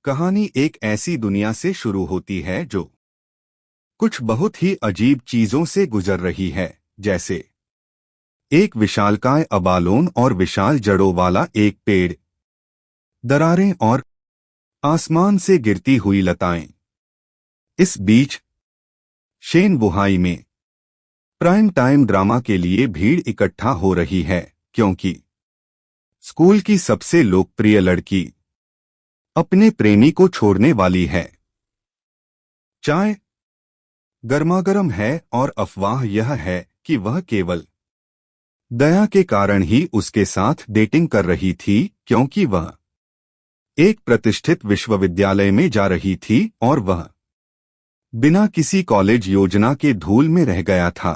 कहानी एक ऐसी दुनिया से शुरू होती है जो कुछ बहुत ही अजीब चीजों से गुजर रही है, जैसे एक विशालकाय अबालोन और विशाल जड़ों वाला एक पेड़, दरारें और आसमान से गिरती हुई लताएं। इस बीच शेन बुहाई में प्राइम टाइम ड्रामा के लिए भीड़ इकट्ठा हो रही है, क्योंकि स्कूल की सबसे लोकप्रिय लड़की अपने प्रेमी को छोड़ने वाली है। चाय गर्मागर्म है और अफवाह यह है कि वह केवल दया के कारण ही उसके साथ डेटिंग कर रही थी, क्योंकि वह एक प्रतिष्ठित विश्वविद्यालय में जा रही थी और वह बिना किसी कॉलेज योजना के धूल में रह गया था।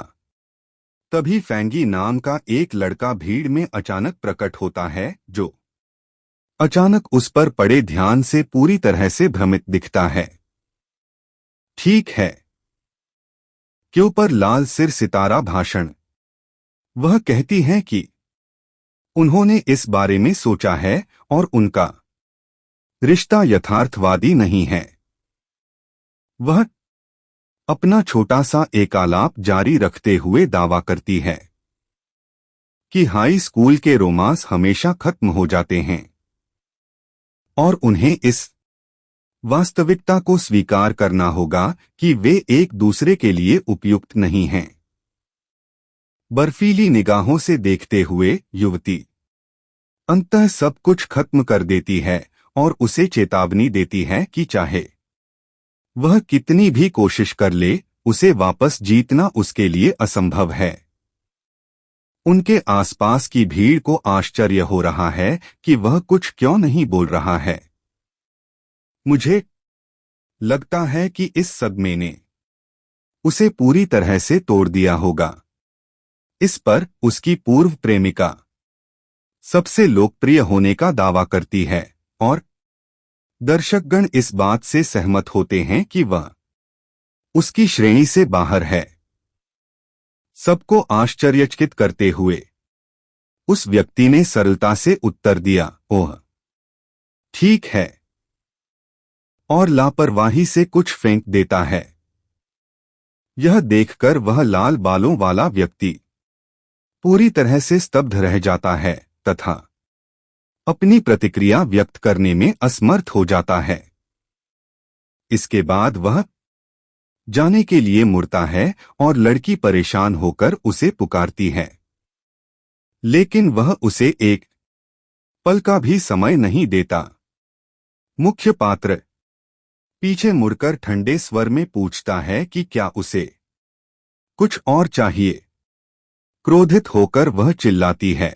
तभी फैंगी नाम का एक लड़का भीड़ में अचानक प्रकट होता है, जो अचानक उस पर पड़े ध्यान से पूरी तरह से भ्रमित दिखता है। ठीक है, के ऊपर लाल सिर सितारा भाषण। वह कहती हैं कि उन्होंने इस बारे में सोचा है और उनका रिश्ता यथार्थवादी नहीं है। वह अपना छोटा सा एकालाप जारी रखते हुए दावा करती है कि हाई स्कूल के रोमांस हमेशा खत्म हो जाते हैं और उन्हें इस वास्तविकता को स्वीकार करना होगा कि वे एक दूसरे के लिए उपयुक्त नहीं हैं। बर्फीली निगाहों से देखते हुए युवती अंततः सब कुछ खत्म कर देती है और उसे चेतावनी देती है कि चाहे वह कितनी भी कोशिश कर ले, उसे वापस जीतना उसके लिए असंभव है। उनके आसपास की भीड़ को आश्चर्य हो रहा है कि वह कुछ क्यों नहीं बोल रहा है। मुझे लगता है कि इस सदमे ने उसे पूरी तरह से तोड़ दिया होगा। इस पर उसकी पूर्व प्रेमिका सबसे लोकप्रिय होने का दावा करती है और दर्शकगण इस बात से सहमत होते हैं कि वह उसकी श्रेणी से बाहर है। सबको आश्चर्यचकित करते हुए उस व्यक्ति ने सरलता से उत्तर दिया, ओह ठीक है, और लापरवाही से कुछ फेंक देता है। यह देखकर वह लाल बालों वाला व्यक्ति पूरी तरह से स्तब्ध रह जाता है तथा अपनी प्रतिक्रिया व्यक्त करने में असमर्थ हो जाता है। इसके बाद वह जाने के लिए मुड़ता है और लड़की परेशान होकर उसे पुकारती है, लेकिन वह उसे एक पल का भी समय नहीं देता। मुख्य पात्र पीछे मुड़कर ठंडे स्वर में पूछता है कि क्या उसे कुछ और चाहिए। क्रोधित होकर वह चिल्लाती है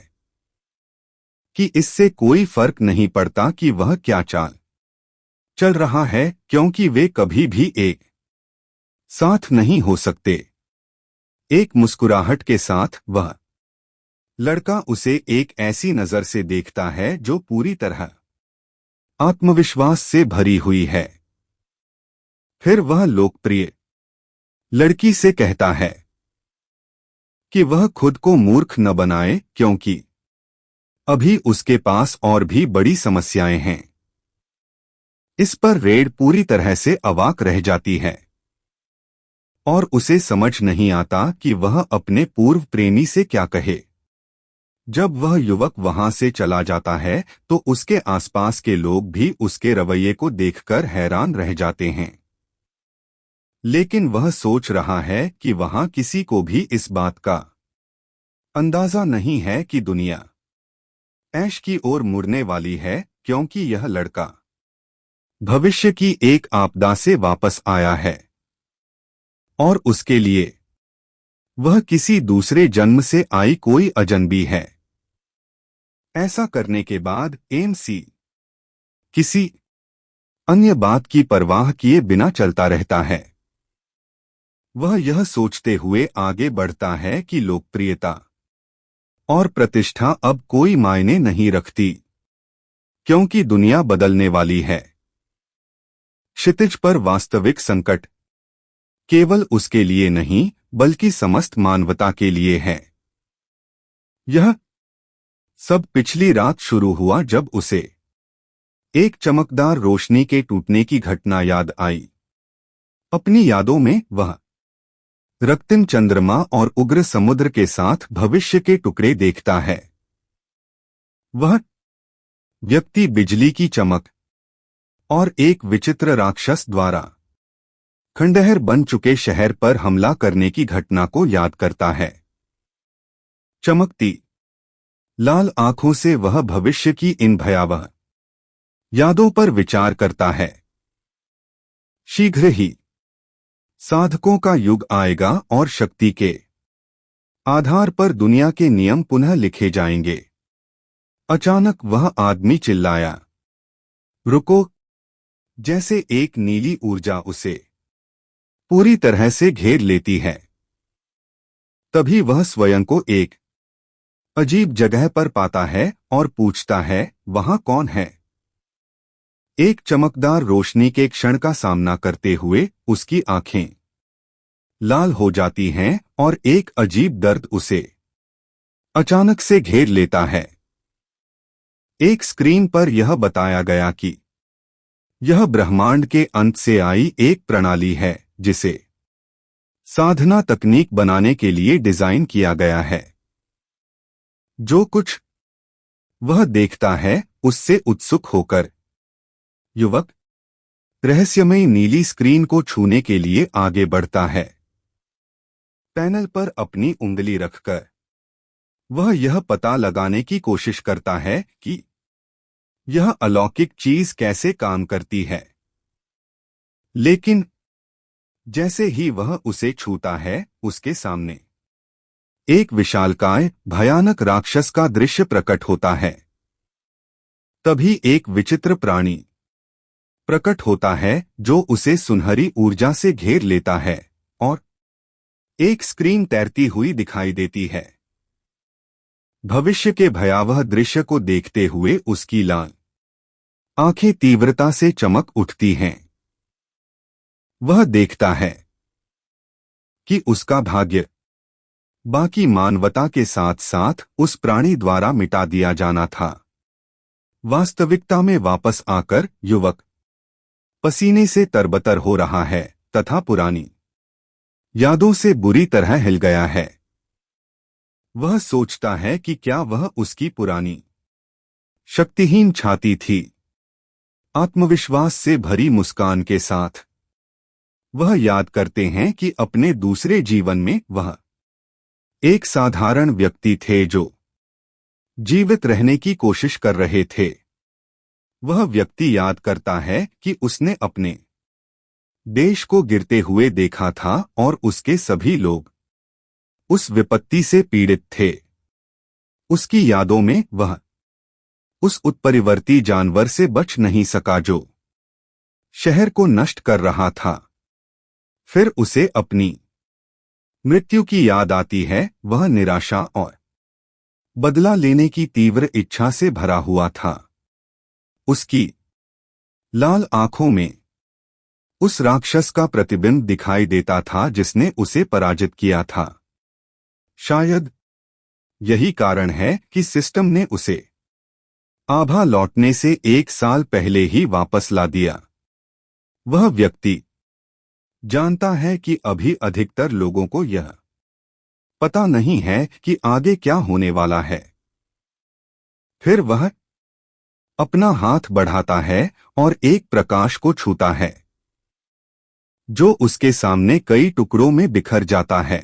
कि इससे कोई फर्क नहीं पड़ता कि वह क्या चाल चल रहा है, क्योंकि वे कभी भी एक साथ नहीं हो सकते। एक मुस्कुराहट के साथ वह लड़का उसे एक ऐसी नजर से देखता है जो पूरी तरह आत्मविश्वास से भरी हुई है। फिर वह लोकप्रिय लड़की से कहता है कि वह खुद को मूर्ख न बनाए, क्योंकि अभी उसके पास और भी बड़ी समस्याएं हैं। इस पर रेड पूरी तरह से अवाक रह जाती है और उसे समझ नहीं आता कि वह अपने पूर्व प्रेमी से क्या कहे। जब वह युवक वहां से चला जाता है तो उसके आसपास के लोग भी उसके रवैये को देखकर हैरान रह जाते हैं, लेकिन वह सोच रहा है कि वहां किसी को भी इस बात का अंदाजा नहीं है कि दुनिया ऐश की ओर मुड़ने वाली है, क्योंकि यह लड़का भविष्य की एक आपदा से वापस आया है और उसके लिए वह किसी दूसरे जन्म से आई कोई अजनबी है। ऐसा करने के बाद एमसी किसी अन्य बात की परवाह किए बिना चलता रहता है। वह यह सोचते हुए आगे बढ़ता है कि लोकप्रियता और प्रतिष्ठा अब कोई मायने नहीं रखती, क्योंकि दुनिया बदलने वाली है। क्षितिज पर वास्तविक संकट केवल उसके लिए नहीं बल्कि समस्त मानवता के लिए है। यह सब पिछली रात शुरू हुआ जब उसे एक चमकदार रोशनी के टूटने की घटना याद आई। अपनी यादों में वह रक्तिम चंद्रमा और उग्र समुद्र के साथ भविष्य के टुकड़े देखता है। वह व्यक्ति बिजली की चमक और एक विचित्र राक्षस द्वारा खंडहर बन चुके शहर पर हमला करने की घटना को याद करता है। चमकती लाल आंखों से वह भविष्य की इन भयावह यादों पर विचार करता है। शीघ्र ही साधकों का युग आएगा और शक्ति के आधार पर दुनिया के नियम पुनः लिखे जाएंगे। अचानक वह आदमी चिल्लाया, रुको! जैसे एक नीली ऊर्जा उसे पूरी तरह से घेर लेती है। तभी वह स्वयं को एक अजीब जगह पर पाता है और पूछता है, वहां कौन है? एक चमकदार रोशनी के क्षण का सामना करते हुए उसकी आंखें लाल हो जाती हैं और एक अजीब दर्द उसे अचानक से घेर लेता है। एक स्क्रीन पर यह बताया गया कि यह ब्रह्मांड के अंत से आई एक प्रणाली है जिसे साधना तकनीक बनाने के लिए डिजाइन किया गया है। जो कुछ वह देखता है उससे उत्सुक होकर युवक रहस्यमयी नीली स्क्रीन को छूने के लिए आगे बढ़ता है। पैनल पर अपनी उंगली रखकर वह यह पता लगाने की कोशिश करता है कि यह अलौकिक चीज कैसे काम करती है। लेकिन जैसे ही वह उसे छूता है, उसके सामने एक विशालकाय भयानक राक्षस का दृश्य प्रकट होता है। तभी एक विचित्र प्राणी प्रकट होता है जो उसे सुनहरी ऊर्जा से घेर लेता है और एक स्क्रीन तैरती हुई दिखाई देती है। भविष्य के भयावह दृश्य को देखते हुए उसकी लाल आंखें तीव्रता से चमक उठती हैं। वह देखता है कि उसका भाग्य बाकी मानवता के साथ साथ उस प्राणी द्वारा मिटा दिया जाना था। वास्तविकता में वापस आकर युवक पसीने से तरबतर हो रहा है तथा पुरानी यादों से बुरी तरह हिल गया है। वह सोचता है कि क्या वह उसकी पुरानी शक्तिहीन छाती थी। आत्मविश्वास से भरी मुस्कान के साथ वह याद करते हैं कि अपने दूसरे जीवन में वह एक साधारण व्यक्ति थे जो जीवित रहने की कोशिश कर रहे थे। वह व्यक्ति याद करता है कि उसने अपने देश को गिरते हुए देखा था और उसके सभी लोग उस विपत्ति से पीड़ित थे। उसकी यादों में वह उस उत्परिवर्ती जानवर से बच नहीं सका जो शहर को नष्ट कर रहा था। फिर उसे अपनी मृत्यु की याद आती है। वह निराशा और बदला लेने की तीव्र इच्छा से भरा हुआ था। उसकी लाल आंखों में उस राक्षस का प्रतिबिंब दिखाई देता था जिसने उसे पराजित किया था। शायद यही कारण है कि सिस्टम ने उसे आभा लौटने से 1 साल पहले ही वापस ला दिया। वह व्यक्ति जानता है कि अभी अधिकतर लोगों को यह पता नहीं है कि आगे क्या होने वाला है। फिर वह अपना हाथ बढ़ाता है और एक प्रकाश को छूता है जो उसके सामने कई टुकड़ों में बिखर जाता है।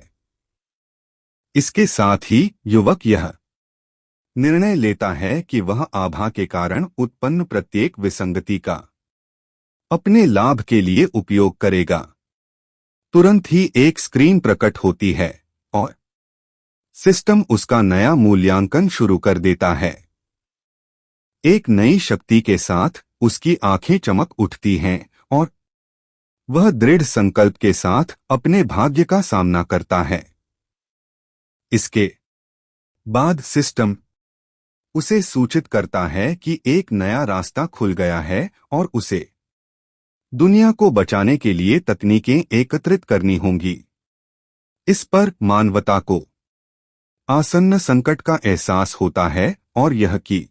इसके साथ ही युवक यह निर्णय लेता है कि वह आभा के कारण उत्पन्न प्रत्येक विसंगति का अपने लाभ के लिए उपयोग करेगा। तुरंत ही एक स्क्रीन प्रकट होती है और सिस्टम उसका नया मूल्यांकन शुरू कर देता है। एक नई शक्ति के साथ उसकी आंखें चमक उठती हैं और वह दृढ़ संकल्प के साथ अपने भाग्य का सामना करता है। इसके बाद सिस्टम उसे सूचित करता है कि एक नया रास्ता खुल गया है और उसे दुनिया को बचाने के लिए तकनीकें एकत्रित करनी होंगी। इस पर मानवता को आसन्न संकट का एहसास होता है और यह कि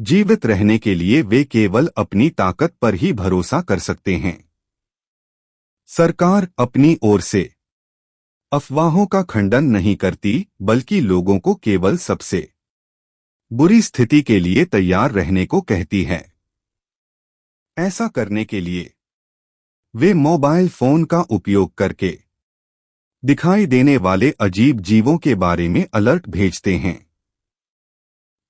जीवित रहने के लिए वे केवल अपनी ताकत पर ही भरोसा कर सकते हैं। सरकार अपनी ओर से अफवाहों का खंडन नहीं करती, बल्कि लोगों को केवल सबसे बुरी स्थिति के लिए तैयार रहने को कहती है। ऐसा करने के लिए वे मोबाइल फोन का उपयोग करके दिखाई देने वाले अजीब जीवों के बारे में अलर्ट भेजते हैं।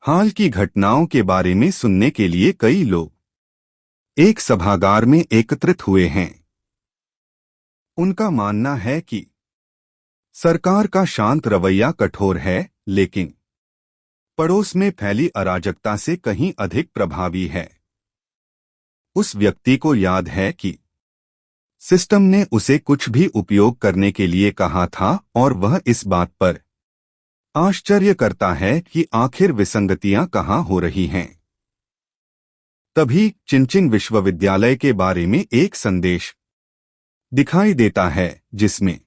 हाल की घटनाओं के बारे में सुनने के लिए कई लोग एक सभागार में एकत्रित हुए हैं। उनका मानना है कि सरकार का शांत रवैया कठोर है, लेकिन पड़ोस में फैली अराजकता से कहीं अधिक प्रभावी है। उस व्यक्ति को याद है कि सिस्टम ने उसे कुछ भी उपयोग करने के लिए कहा था और वह इस बात पर आश्चर्य करता है कि आखिर विसंगतियां कहां हो रही हैं। तभी चिनचिन विश्वविद्यालय के बारे में एक संदेश दिखाई देता है, जिसमें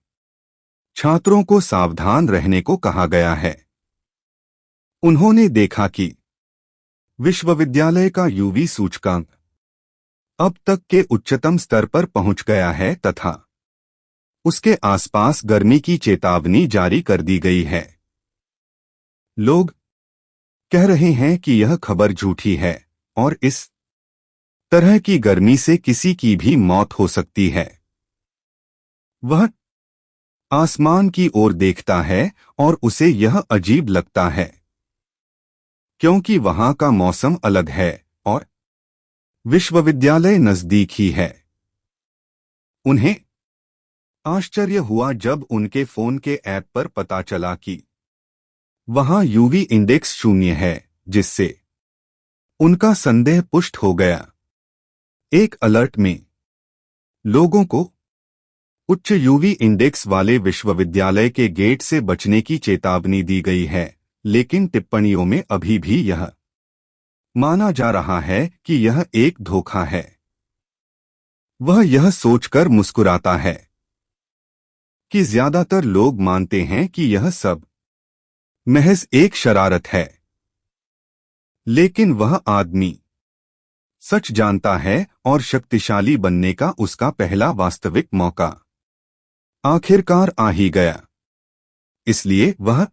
छात्रों को सावधान रहने को कहा गया है। उन्होंने देखा कि विश्वविद्यालय का यूवी सूचकांक अब तक के उच्चतम स्तर पर पहुंच गया है तथा उसके आसपास गर्मी की चेतावनी जारी कर दी गई है। लोग कह रहे हैं कि यह खबर झूठी है और इस तरह की गर्मी से किसी की भी मौत हो सकती है। वह आसमान की ओर देखता है और उसे यह अजीब लगता है, क्योंकि वहां का मौसम अलग है और विश्वविद्यालय नजदीक ही है। उन्हें आश्चर्य हुआ जब उनके फोन के ऐप पर पता चला कि वहां यूवी इंडेक्स 0 है, जिससे उनका संदेह पुष्ट हो गया। एक अलर्ट में लोगों को उच्च यूवी इंडेक्स वाले विश्वविद्यालय के गेट से बचने की चेतावनी दी गई है, लेकिन टिप्पणियों में अभी भी यह माना जा रहा है कि यह एक धोखा है। वह यह सोचकर मुस्कुराता है कि ज्यादातर लोग मानते हैं कि यह सब महज एक शरारत है, लेकिन वह आदमी सच जानता है और शक्तिशाली बनने का उसका पहला वास्तविक मौका आखिरकार आ ही गया। इसलिए वह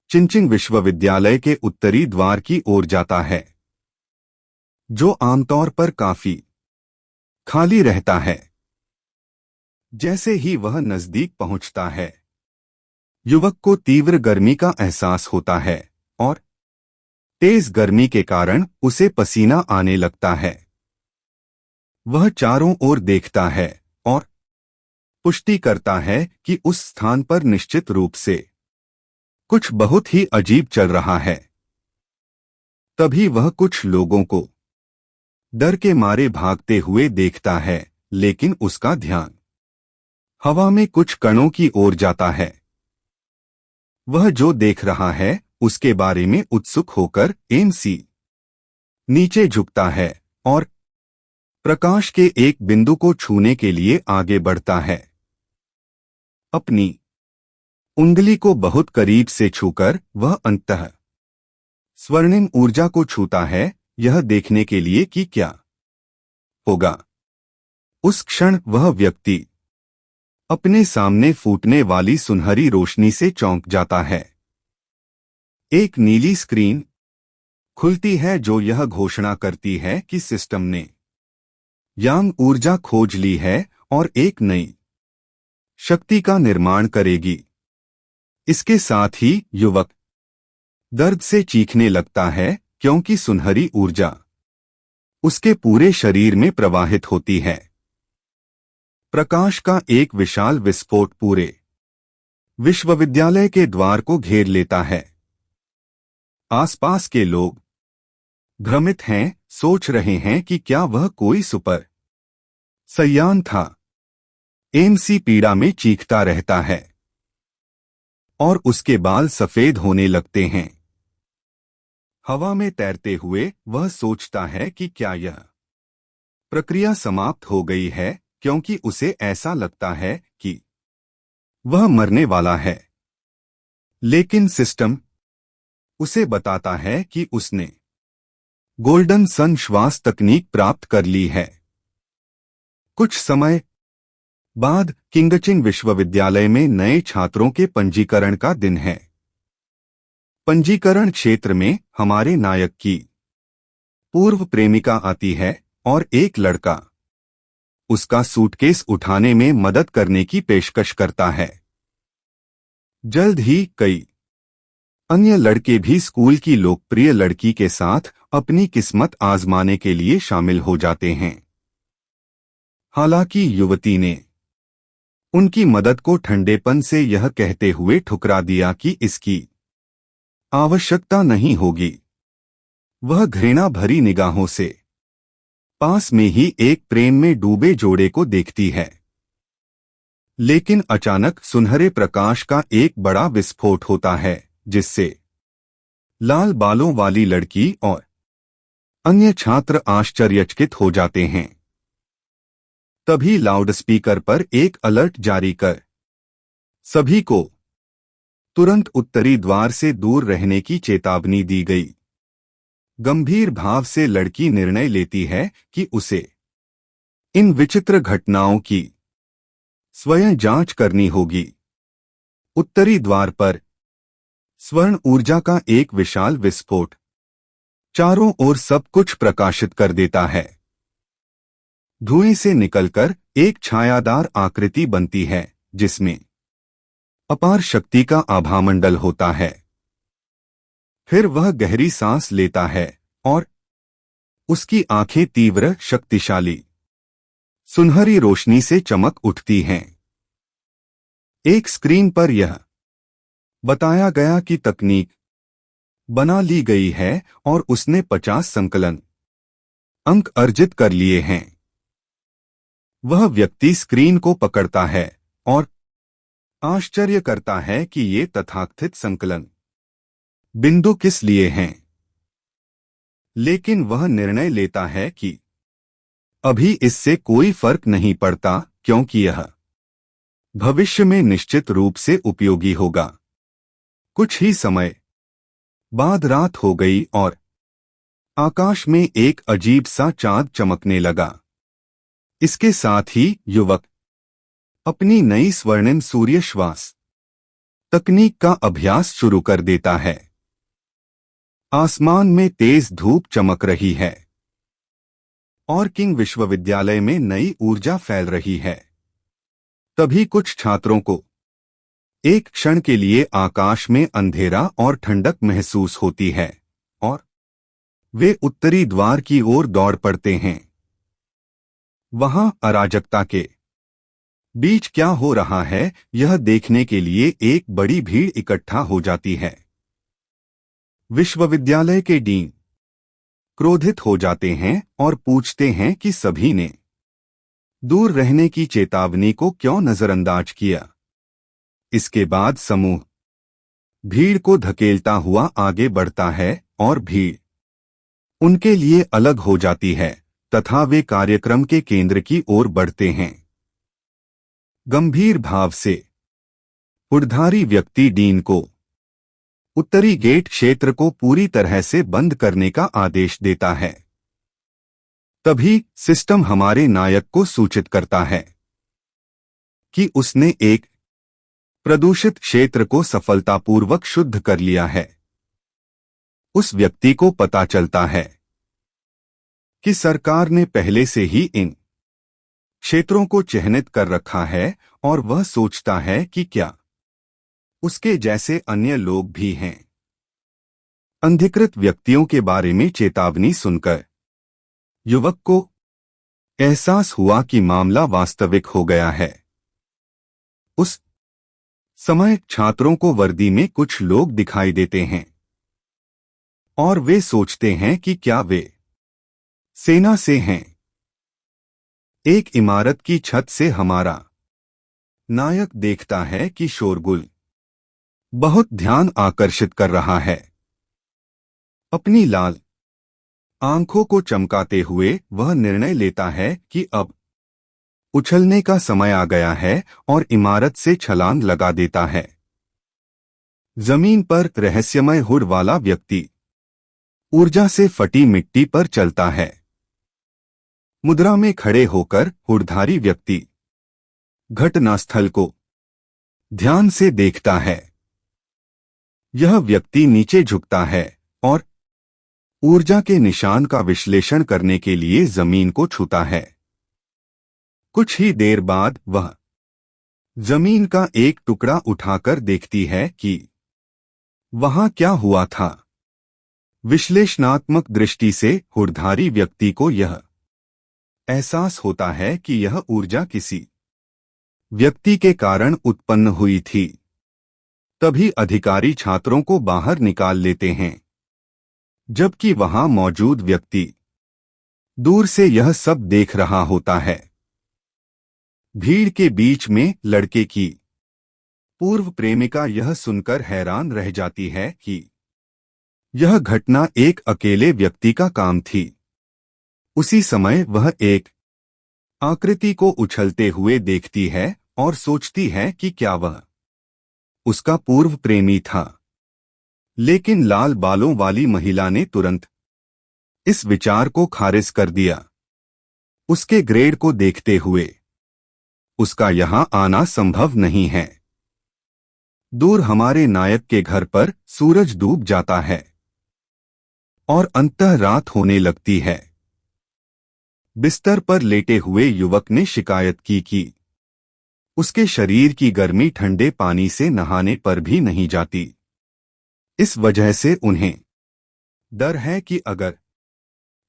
चिनचिन विश्वविद्यालय के उत्तरी द्वार की ओर जाता है, जो आमतौर पर काफी खाली रहता है। जैसे ही वह नजदीक पहुंचता है, युवक को तीव्र गर्मी का एहसास होता है और तेज गर्मी के कारण उसे पसीना आने लगता है। वह चारों ओर देखता है और पुष्टि करता है कि उस स्थान पर निश्चित रूप से कुछ बहुत ही अजीब चल रहा है। तभी वह कुछ लोगों को डर के मारे भागते हुए देखता है, लेकिन उसका ध्यान हवा में कुछ कणों की ओर जाता है। वह जो देख रहा है उसके बारे में उत्सुक होकर एमसी नीचे झुकता है और प्रकाश के एक बिंदु को छूने के लिए आगे बढ़ता है। अपनी उंगली को बहुत करीब से छूकर वह अंततः स्वर्णिम ऊर्जा को छूता है, यह देखने के लिए कि क्या होगा। उस क्षण वह व्यक्ति अपने सामने फूटने वाली सुनहरी रोशनी से चौंक जाता है। एक नीली स्क्रीन खुलती है जो यह घोषणा करती है कि सिस्टम ने यांग ऊर्जा खोज ली है और एक नई शक्ति का निर्माण करेगी। इसके साथ ही युवक दर्द से चीखने लगता है, क्योंकि सुनहरी ऊर्जा उसके पूरे शरीर में प्रवाहित होती है। प्रकाश का एक विशाल विस्फोट पूरे विश्वविद्यालय के द्वार को घेर लेता है। आसपास के लोग भ्रमित हैं, सोच रहे हैं कि क्या वह कोई सुपर सयान था। एमसी पीड़ा में चीखता रहता है और उसके बाल सफेद होने लगते हैं। हवा में तैरते हुए वह सोचता है कि क्या यह प्रक्रिया समाप्त हो गई है, क्योंकि उसे ऐसा लगता है कि वह मरने वाला है। लेकिन सिस्टम उसे बताता है कि उसने गोल्डन सन श्वास तकनीक प्राप्त कर ली है। कुछ समय बाद किंगचिंग विश्वविद्यालय में नए छात्रों के पंजीकरण का दिन है। पंजीकरण क्षेत्र में हमारे नायक की पूर्व प्रेमिका आती है और एक लड़का उसका सूटकेस उठाने में मदद करने की पेशकश करता है। जल्द ही कई अन्य लड़के भी स्कूल की लोकप्रिय लड़की के साथ अपनी किस्मत आजमाने के लिए शामिल हो जाते हैं। हालांकि युवती ने उनकी मदद को ठंडेपन से यह कहते हुए ठुकरा दिया कि इसकी आवश्यकता नहीं होगी। वह घृणा भरी निगाहों से पास में ही एक प्रेम में डूबे जोड़े को देखती है। लेकिन अचानक सुनहरे प्रकाश का एक बड़ा विस्फोट होता है, जिससे लाल बालों वाली लड़की और अन्य छात्र आश्चर्यचकित हो जाते हैं। तभी लाउडस्पीकर पर एक अलर्ट जारी कर सभी को तुरंत उत्तरी द्वार से दूर रहने की चेतावनी दी गई। गंभीर भाव से लड़की निर्णय लेती है कि उसे इन विचित्र घटनाओं की स्वयं जांच करनी होगी। उत्तरी द्वार पर स्वर्ण ऊर्जा का एक विशाल विस्फोट चारों ओर सब कुछ प्रकाशित कर देता है। धुएं से निकलकर एक छायादार आकृति बनती है, जिसमें अपार शक्ति का आभामंडल होता है। फिर वह गहरी सांस लेता है और उसकी आंखें तीव्र, शक्तिशाली, सुनहरी रोशनी से चमक उठती हैं। एक स्क्रीन पर यह बताया गया कि तकनीक बना ली गई है और उसने 50 संकलन अंक अर्जित कर लिए हैं। वह व्यक्ति स्क्रीन को पकड़ता है और आश्चर्य करता है कि ये तथाकथित संकलन बिंदु किस लिए हैं। लेकिन वह निर्णय लेता है कि अभी इससे कोई फर्क नहीं पड़ता, क्योंकि यह भविष्य में निश्चित रूप से उपयोगी होगा। कुछ ही समय बाद रात हो गई और आकाश में एक अजीब सा चांद चमकने लगा। इसके साथ ही युवक अपनी नई स्वर्णिम सूर्य श्वास तकनीक का अभ्यास शुरू कर देता है। आसमान में तेज धूप चमक रही है और किंग विश्वविद्यालय में नई ऊर्जा फैल रही है। तभी कुछ छात्रों को एक क्षण के लिए आकाश में अंधेरा और ठंडक महसूस होती है और वे उत्तरी द्वार की ओर दौड़ पड़ते हैं। वहां अराजकता के बीच क्या हो रहा है, यह देखने के लिए एक बड़ी भीड़ इकट्ठा हो जाती है। विश्वविद्यालय के डीन क्रोधित हो जाते हैं और पूछते हैं कि सभी ने दूर रहने की चेतावनी को क्यों नजरअंदाज किया। इसके बाद समूह भीड़ को धकेलता हुआ आगे बढ़ता है और भीड़ उनके लिए अलग हो जाती है तथा वे कार्यक्रम के केंद्र की ओर बढ़ते हैं। गंभीर भाव से हुडधारी व्यक्ति डीन को उत्तरी गेट क्षेत्र को पूरी तरह से बंद करने का आदेश देता है। तभी सिस्टम हमारे नायक को सूचित करता है कि उसने एक प्रदूषित क्षेत्र को सफलतापूर्वक शुद्ध कर लिया है। उस व्यक्ति को पता चलता है कि सरकार ने पहले से ही इन क्षेत्रों को चिह्नित कर रखा है और वह सोचता है कि क्या उसके जैसे अन्य लोग भी हैं। अनधिकृत व्यक्तियों के बारे में चेतावनी सुनकर युवक को एहसास हुआ कि मामला वास्तविक हो गया है। उस समय छात्रों को वर्दी में कुछ लोग दिखाई देते हैं और वे सोचते हैं कि क्या वे सेना से हैं। एक इमारत की छत से हमारा नायक देखता है कि शोरगुल बहुत ध्यान आकर्षित कर रहा है। अपनी लाल आंखों को चमकाते हुए वह निर्णय लेता है कि अब उछलने का समय आ गया है और इमारत से छलांग लगा देता है। जमीन पर रहस्यमय हुड वाला व्यक्ति ऊर्जा से फटी मिट्टी पर चलता है। मुद्रा में खड़े होकर हुड़धारी व्यक्ति घटनास्थल को ध्यान से देखता है। यह व्यक्ति नीचे झुकता है और ऊर्जा के निशान का विश्लेषण करने के लिए जमीन को छूता है। कुछ ही देर बाद वह जमीन का एक टुकड़ा उठाकर देखती है कि वहां क्या हुआ था। विश्लेषणात्मक दृष्टि से हुड़धारी व्यक्ति को यह एहसास होता है कि यह ऊर्जा किसी व्यक्ति के कारण उत्पन्न हुई थी। तभी अधिकारी छात्रों को बाहर निकाल लेते हैं, जबकि वहां मौजूद व्यक्ति दूर से यह सब देख रहा होता है। भीड़ के बीच में लड़के की पूर्व प्रेमिका यह सुनकर हैरान रह जाती है कि यह घटना एक अकेले व्यक्ति का काम थी। उसी समय वह एक आकृति को उछलते हुए देखती है और सोचती है कि क्या वह उसका पूर्व प्रेमी था। लेकिन लाल बालों वाली महिला ने तुरंत इस विचार को खारिज कर दिया। उसके ग्रेड को देखते हुए उसका यहां आना संभव नहीं है। दूर हमारे नायक के घर पर सूरज डूब जाता है और अंततः रात होने लगती है। बिस्तर पर लेटे हुए युवक ने शिकायत की कि उसके शरीर की गर्मी ठंडे पानी से नहाने पर भी नहीं जाती। इस वजह से उन्हें डर है कि अगर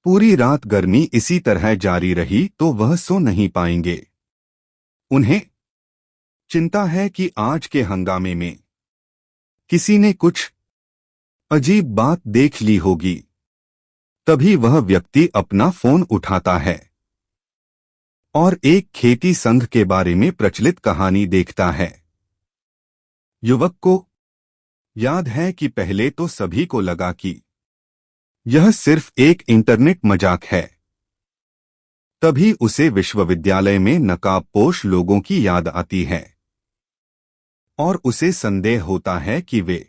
पूरी रात गर्मी इसी तरह जारी रही तो वह सो नहीं पाएंगे। उन्हें चिंता है कि आज के हंगामे में किसी ने कुछ अजीब बात देख ली होगी। तभी वह व्यक्ति अपना फोन उठाता है और एक खेती संघ के बारे में प्रचलित कहानी देखता है। युवक को याद है कि पहले तो सभी को लगा कि यह सिर्फ एक इंटरनेट मजाक है। तभी उसे विश्वविद्यालय में नकाबपोश लोगों की याद आती है और उसे संदेह होता है कि वे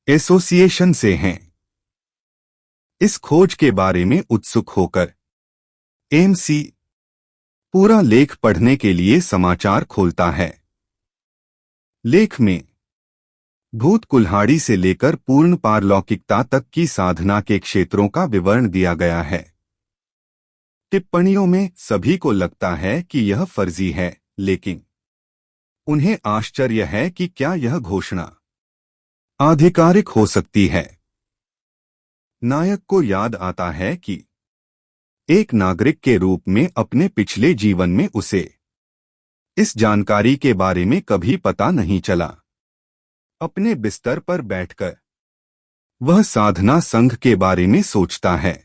एसोसिएशन से हैं। इस खोज के बारे में उत्सुक होकर एमसी पूरा लेख पढ़ने के लिए समाचार खोलता है। लेख में भूत कुल्हाड़ी से लेकर पूर्ण पारलौकिकता तक की साधना के क्षेत्रों का विवरण दिया गया है। टिप्पणियों में सभी को लगता है कि यह फर्जी है, लेकिन उन्हें आश्चर्य है कि क्या यह घोषणा आधिकारिक हो सकती है। नायक को याद आता है कि एक नागरिक के रूप में अपने पिछले जीवन में उसे इस जानकारी के बारे में कभी पता नहीं चला। अपने बिस्तर पर बैठकर वह साधना संघ के बारे में सोचता है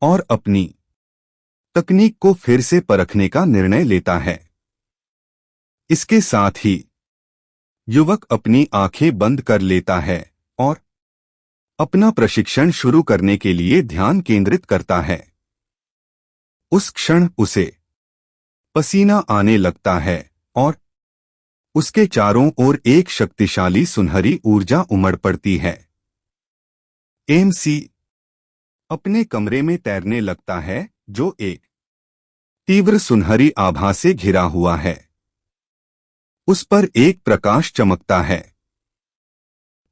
और अपनी तकनीक को फिर से परखने का निर्णय लेता है। इसके साथ ही युवक अपनी आंखें बंद कर लेता है और अपना प्रशिक्षण शुरू करने के लिए ध्यान केंद्रित करता है। उस क्षण उसे पसीना आने लगता है और उसके चारों ओर एक शक्तिशाली सुनहरी ऊर्जा उमड़ पड़ती है। एमसी अपने कमरे में तैरने लगता है, जो एक तीव्र सुनहरी आभा से घिरा हुआ है। उस पर एक प्रकाश चमकता है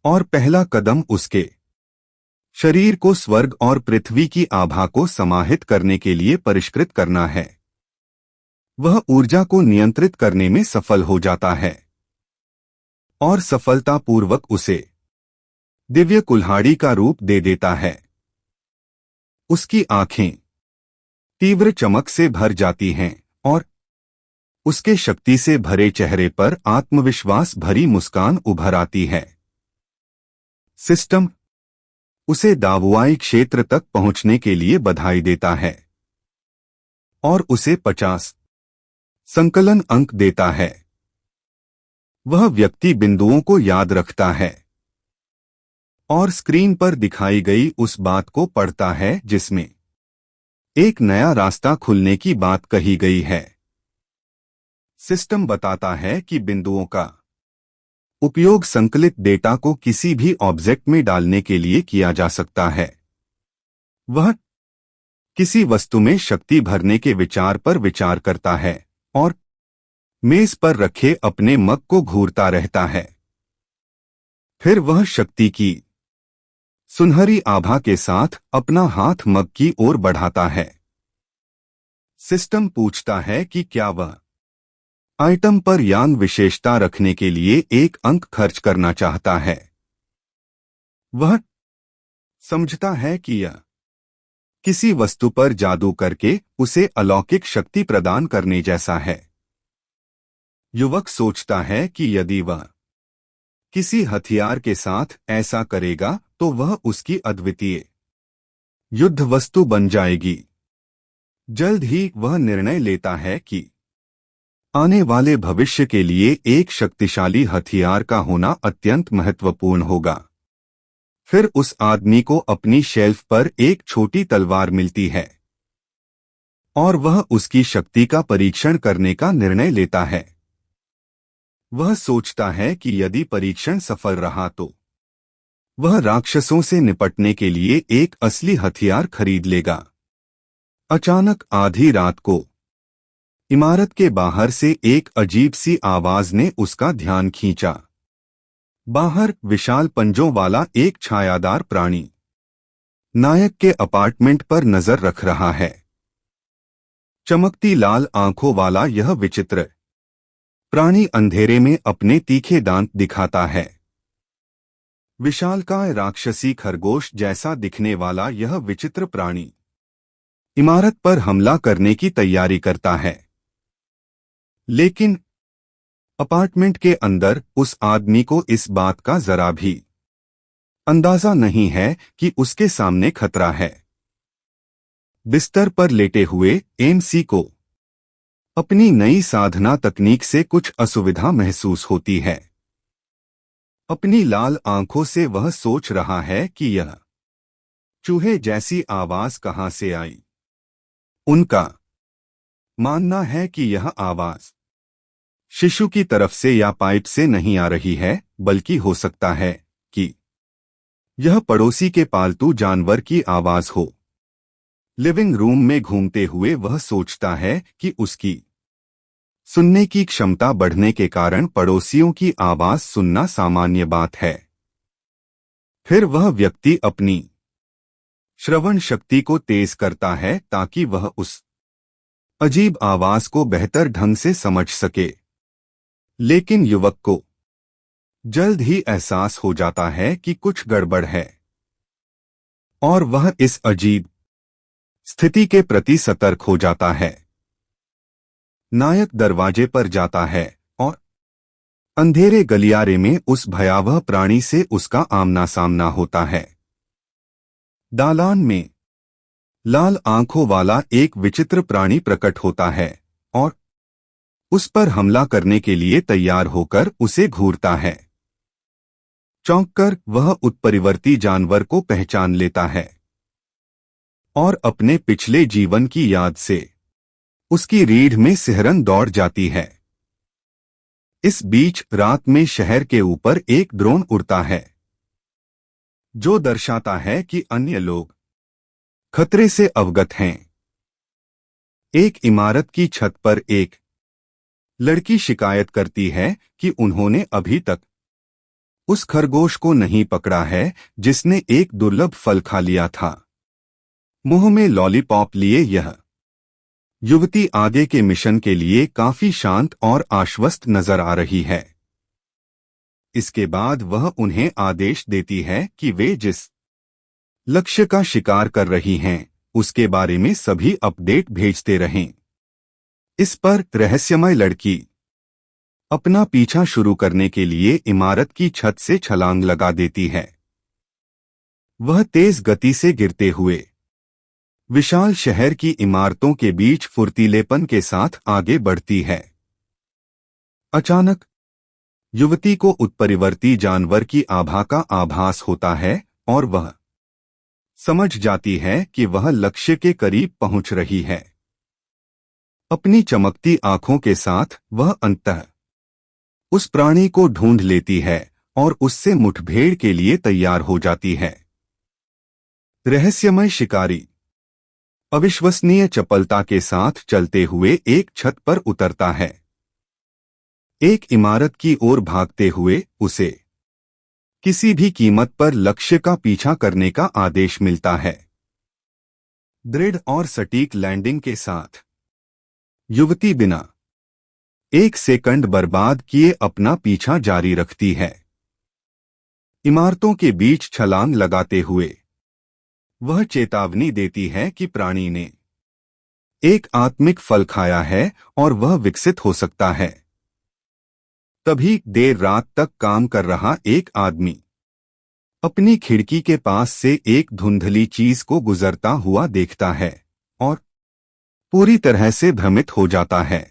और पहला कदम उसके शरीर को स्वर्ग और पृथ्वी की आभा को समाहित करने के लिए परिष्कृत करना है। वह ऊर्जा को नियंत्रित करने में सफल हो जाता है और सफलतापूर्वक उसे दिव्य कुल्हाड़ी का रूप दे देता है। उसकी आंखें तीव्र चमक से भर जाती हैं और उसके शक्ति से भरे चेहरे पर आत्मविश्वास भरी मुस्कान उभर आती है। सिस्टम उसे दावुआई क्षेत्र तक पहुंचने के लिए बधाई देता है और उसे 50 संकलन अंक देता है। वह व्यक्ति बिंदुओं को याद रखता है और स्क्रीन पर दिखाई गई उस बात को पढ़ता है जिसमें एक नया रास्ता खुलने की बात कही गई है। सिस्टम बताता है कि बिंदुओं का उपयोग संकलित डेटा को किसी भी ऑब्जेक्ट में डालने के लिए किया जा सकता है। वह किसी वस्तु में शक्ति भरने के विचार पर विचार करता है और मेज पर रखे अपने मग को घूरता रहता है। फिर वह शक्ति की सुनहरी आभा के साथ अपना हाथ मग की ओर बढ़ाता है। सिस्टम पूछता है कि क्या वह आइटम पर यांग विशेषता रखने के लिए एक अंक खर्च करना चाहता है। वह समझता है कि यह किसी वस्तु पर जादू करके उसे अलौकिक शक्ति प्रदान करने जैसा है। युवक सोचता है कि यदि वह किसी हथियार के साथ ऐसा करेगा तो वह उसकी अद्वितीय युद्ध वस्तु बन जाएगी। जल्द ही वह निर्णय लेता है कि आने वाले भविष्य के लिए एक शक्तिशाली हथियार का होना अत्यंत महत्वपूर्ण होगा। फिर उस आदमी को अपनी शेल्फ पर एक छोटी तलवार मिलती है और वह उसकी शक्ति का परीक्षण करने का निर्णय लेता है। वह सोचता है कि यदि परीक्षण सफल रहा तो वह राक्षसों से निपटने के लिए एक असली हथियार खरीद लेगा। अचानक आधी रात को इमारत के बाहर से एक अजीब सी आवाज ने उसका ध्यान खींचा। बाहर विशाल पंजों वाला एक छायादार प्राणी नायक के अपार्टमेंट पर नजर रख रहा है। चमकती लाल आंखों वाला यह विचित्र प्राणी अंधेरे में अपने तीखे दांत दिखाता है। विशालकाय राक्षसी खरगोश जैसा दिखने वाला यह विचित्र प्राणी इमारत पर हमला करने की तैयारी करता है। लेकिन अपार्टमेंट के अंदर उस आदमी को इस बात का जरा भी अंदाजा नहीं है कि उसके सामने खतरा है। बिस्तर पर लेटे हुए एमसी को अपनी नई साधना तकनीक से कुछ असुविधा महसूस होती है। अपनी लाल आंखों से वह सोच रहा है कि यह चूहे जैसी आवाज कहां से आई। उनका मानना है कि यह आवाज शिशु की तरफ से या पाइप से नहीं आ रही है, बल्कि हो सकता है कि यह पड़ोसी के पालतू जानवर की आवाज हो। लिविंग रूम में घूमते हुए वह सोचता है कि उसकी सुनने की क्षमता बढ़ने के कारण पड़ोसियों की आवाज सुनना सामान्य बात है। फिर वह व्यक्ति अपनी श्रवण शक्ति को तेज करता है ताकि वह उस अजीब आवाज को बेहतर ढंग से समझ सके। लेकिन युवक को जल्द ही एहसास हो जाता है कि कुछ गड़बड़ है और वह इस अजीब स्थिति के प्रति सतर्क हो जाता है। नायक दरवाजे पर जाता है और अंधेरे गलियारे में उस भयावह प्राणी से उसका आमना सामना होता है। दालान में लाल आंखों वाला एक विचित्र प्राणी प्रकट होता है और उस पर हमला करने के लिए तैयार होकर उसे घूरता है। चौंककर वह उत्परिवर्ती जानवर को पहचान लेता है और अपने पिछले जीवन की याद से उसकी रीढ़ में सिहरन दौड़ जाती है। इस बीच रात में शहर के ऊपर एक ड्रोन उड़ता है जो दर्शाता है कि अन्य लोग खतरे से अवगत हैं। एक इमारत की छत पर एक लड़की शिकायत करती है कि उन्होंने अभी तक उस खरगोश को नहीं पकड़ा है जिसने एक दुर्लभ फल खा लिया था। मुंह में लॉलीपॉप लिए यह युवती आगे के मिशन के लिए काफी शांत और आश्वस्त नजर आ रही है। इसके बाद वह उन्हें आदेश देती है कि वे जिस लक्ष्य का शिकार कर रही हैं उसके बारे में सभी अपडेट भेजते रहें। इस पर रहस्यमय लड़की अपना पीछा शुरू करने के लिए इमारत की छत से छलांग लगा देती है। वह तेज गति से गिरते हुए विशाल शहर की इमारतों के बीच फुर्तीलेपन के साथ आगे बढ़ती है। अचानक युवती को उत्परिवर्ती जानवर की आभा का आभास होता है और वह समझ जाती है कि वह लक्ष्य के करीब पहुंच रही है। अपनी चमकती आंखों के साथ वह अंततः उस प्राणी को ढूंढ लेती है और उससे मुठभेड़ के लिए तैयार हो जाती है। रहस्यमय शिकारी अविश्वसनीय चपलता के साथ चलते हुए एक छत पर उतरता है। एक इमारत की ओर भागते हुए उसे किसी भी कीमत पर लक्ष्य का पीछा करने का आदेश मिलता है। दृढ़ और सटीक लैंडिंग के साथ युवती बिना एक सेकंड बर्बाद किए अपना पीछा जारी रखती है। इमारतों के बीच छलांग लगाते हुए वह चेतावनी देती है कि प्राणी ने एक आत्मिक फल खाया है और वह विकसित हो सकता है। तभी देर रात तक काम कर रहा एक आदमी अपनी खिड़की के पास से एक धुंधली चीज को गुजरता हुआ देखता है और पूरी तरह से भ्रमित हो जाता है।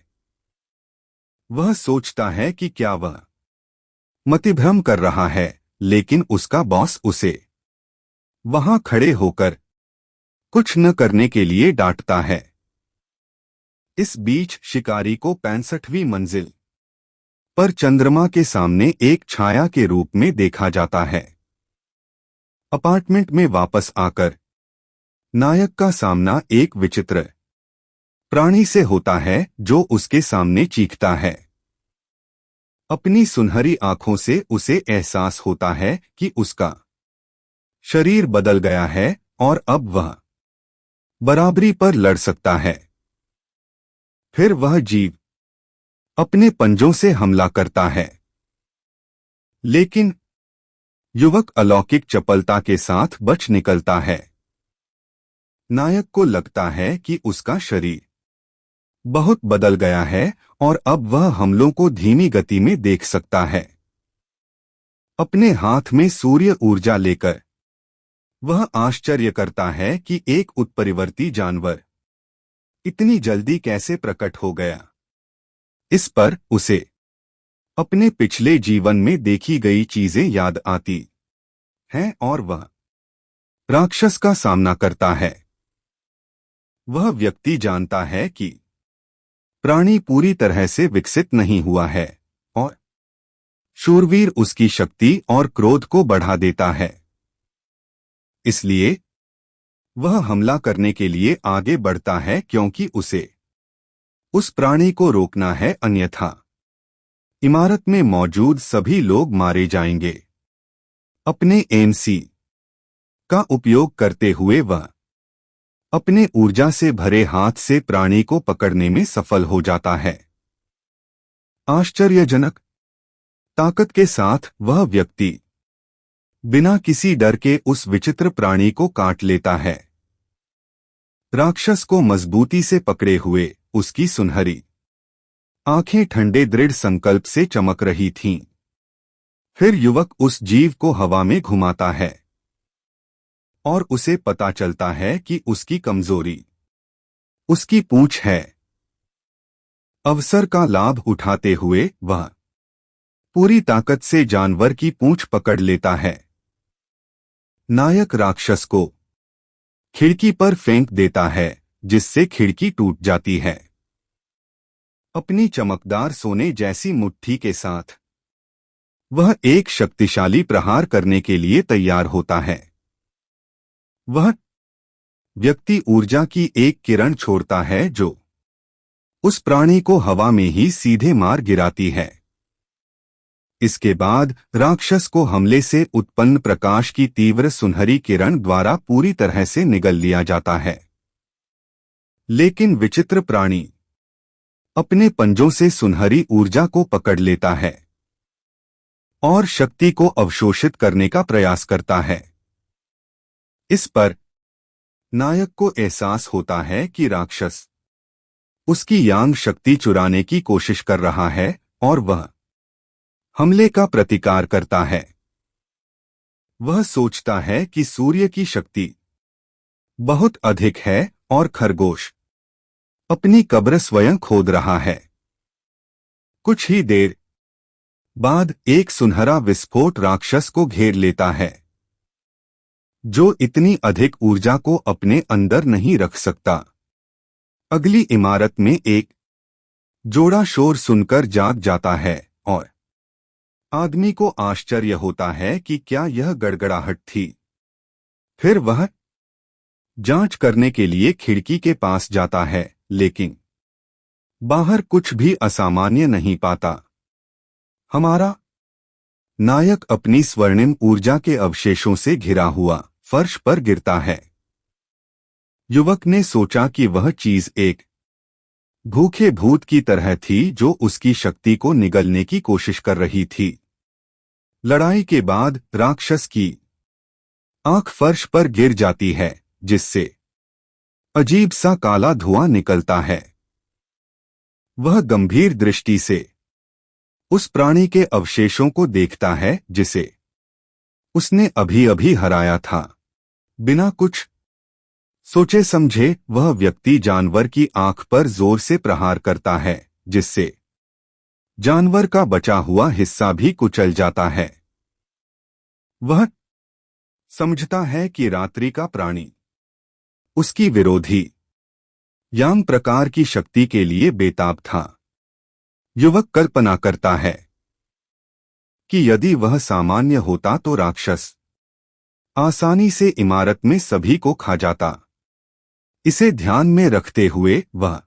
वह सोचता है कि क्या वह मतिभ्रम कर रहा है, लेकिन उसका बॉस उसे वहां खड़े होकर कुछ न करने के लिए डांटता है। इस बीच शिकारी को 65वीं मंजिल पर चंद्रमा के सामने एक छाया के रूप में देखा जाता है। अपार्टमेंट में वापस आकर नायक का सामना एक विचित्र प्राणी से होता है जो उसके सामने चीखता है। अपनी सुनहरी आंखों से उसे एहसास होता है कि उसका शरीर बदल गया है और अब वह बराबरी पर लड़ सकता है। फिर वह जीव अपने पंजों से हमला करता है, लेकिन युवक अलौकिक चपलता के साथ बच निकलता है। नायक को लगता है कि उसका शरीर बहुत बदल गया है और अब वह हमलों को धीमी गति में देख सकता है। अपने हाथ में सूर्य ऊर्जा लेकर वह आश्चर्य करता है कि एक उत्परिवर्ती जानवर इतनी जल्दी कैसे प्रकट हो गया। इस पर उसे अपने पिछले जीवन में देखी गई चीजें याद आती हैं और वह राक्षस का सामना करता है। वह व्यक्ति जानता है कि प्राणी पूरी तरह से विकसित नहीं हुआ है और शूरवीर उसकी शक्ति और क्रोध को बढ़ा देता है। इसलिए वह हमला करने के लिए आगे बढ़ता है क्योंकि उसे उस प्राणी को रोकना है, अन्यथा इमारत में मौजूद सभी लोग मारे जाएंगे। अपने एमसी का उपयोग करते हुए वह अपने ऊर्जा से भरे हाथ से प्राणी को पकड़ने में सफल हो जाता है। आश्चर्यजनक ताकत के साथ वह व्यक्ति बिना किसी डर के उस विचित्र प्राणी को काट लेता है। राक्षस को मजबूती से पकड़े हुए उसकी सुनहरी आंखें ठंडे दृढ़ संकल्प से चमक रही थीं। फिर युवक उस जीव को हवा में घुमाता है और उसे पता चलता है कि उसकी कमजोरी उसकी पूंछ है। अवसर का लाभ उठाते हुए वह पूरी ताकत से जानवर की पूंछ पकड़ लेता है। नायक राक्षस को खिड़की पर फेंक देता है, जिससे खिड़की टूट जाती है। अपनी चमकदार सोने जैसी मुट्ठी के साथ वह एक शक्तिशाली प्रहार करने के लिए तैयार होता है। वह व्यक्ति ऊर्जा की एक किरण छोड़ता है जो उस प्राणी को हवा में ही सीधे मार गिराती है। इसके बाद राक्षस को हमले से उत्पन्न प्रकाश की तीव्र सुनहरी किरण द्वारा पूरी तरह से निगल लिया जाता है। लेकिन विचित्र प्राणी अपने पंजों से सुनहरी ऊर्जा को पकड़ लेता है और शक्ति को अवशोषित करने का प्रयास करता है। इस पर नायक को एहसास होता है कि राक्षस उसकी यांग शक्ति चुराने की कोशिश कर रहा है और वह हमले का प्रतिकार करता है। वह सोचता है कि सूर्य की शक्ति बहुत अधिक है और खरगोश अपनी कब्र स्वयं खोद रहा है। कुछ ही देर बाद एक सुनहरा विस्फोट राक्षस को घेर लेता है, जो इतनी अधिक ऊर्जा को अपने अंदर नहीं रख सकता। अगली इमारत में एक जोड़ा शोर सुनकर जाग जाता है और आदमी को आश्चर्य होता है कि क्या यह गड़गड़ाहट थी। फिर वह जांच करने के लिए खिड़की के पास जाता है, लेकिन बाहर कुछ भी असामान्य नहीं पाता। हमारा नायक अपनी स्वर्णिम ऊर्जा के अवशेषों से घिरा हुआ फर्श पर गिरता है। युवक ने सोचा कि वह चीज एक भूखे भूत की तरह थी जो उसकी शक्ति को निगलने की कोशिश कर रही थी। लड़ाई के बाद राक्षस की आंख फर्श पर गिर जाती है, जिससे अजीब सा काला धुआं निकलता है। वह गंभीर दृष्टि से उस प्राणी के अवशेषों को देखता है जिसे उसने अभी अभी हराया था। बिना कुछ सोचे समझे वह व्यक्ति जानवर की आंख पर जोर से प्रहार करता है, जिससे जानवर का बचा हुआ हिस्सा भी कुचल जाता है। वह समझता है कि रात्रि का प्राणी उसकी विरोधी यांग प्रकार की शक्ति के लिए बेताब था। युवक कल्पना करता है कि यदि वह सामान्य होता तो राक्षस आसानी से इमारत में सभी को खा जाता। इसे ध्यान में रखते हुए वह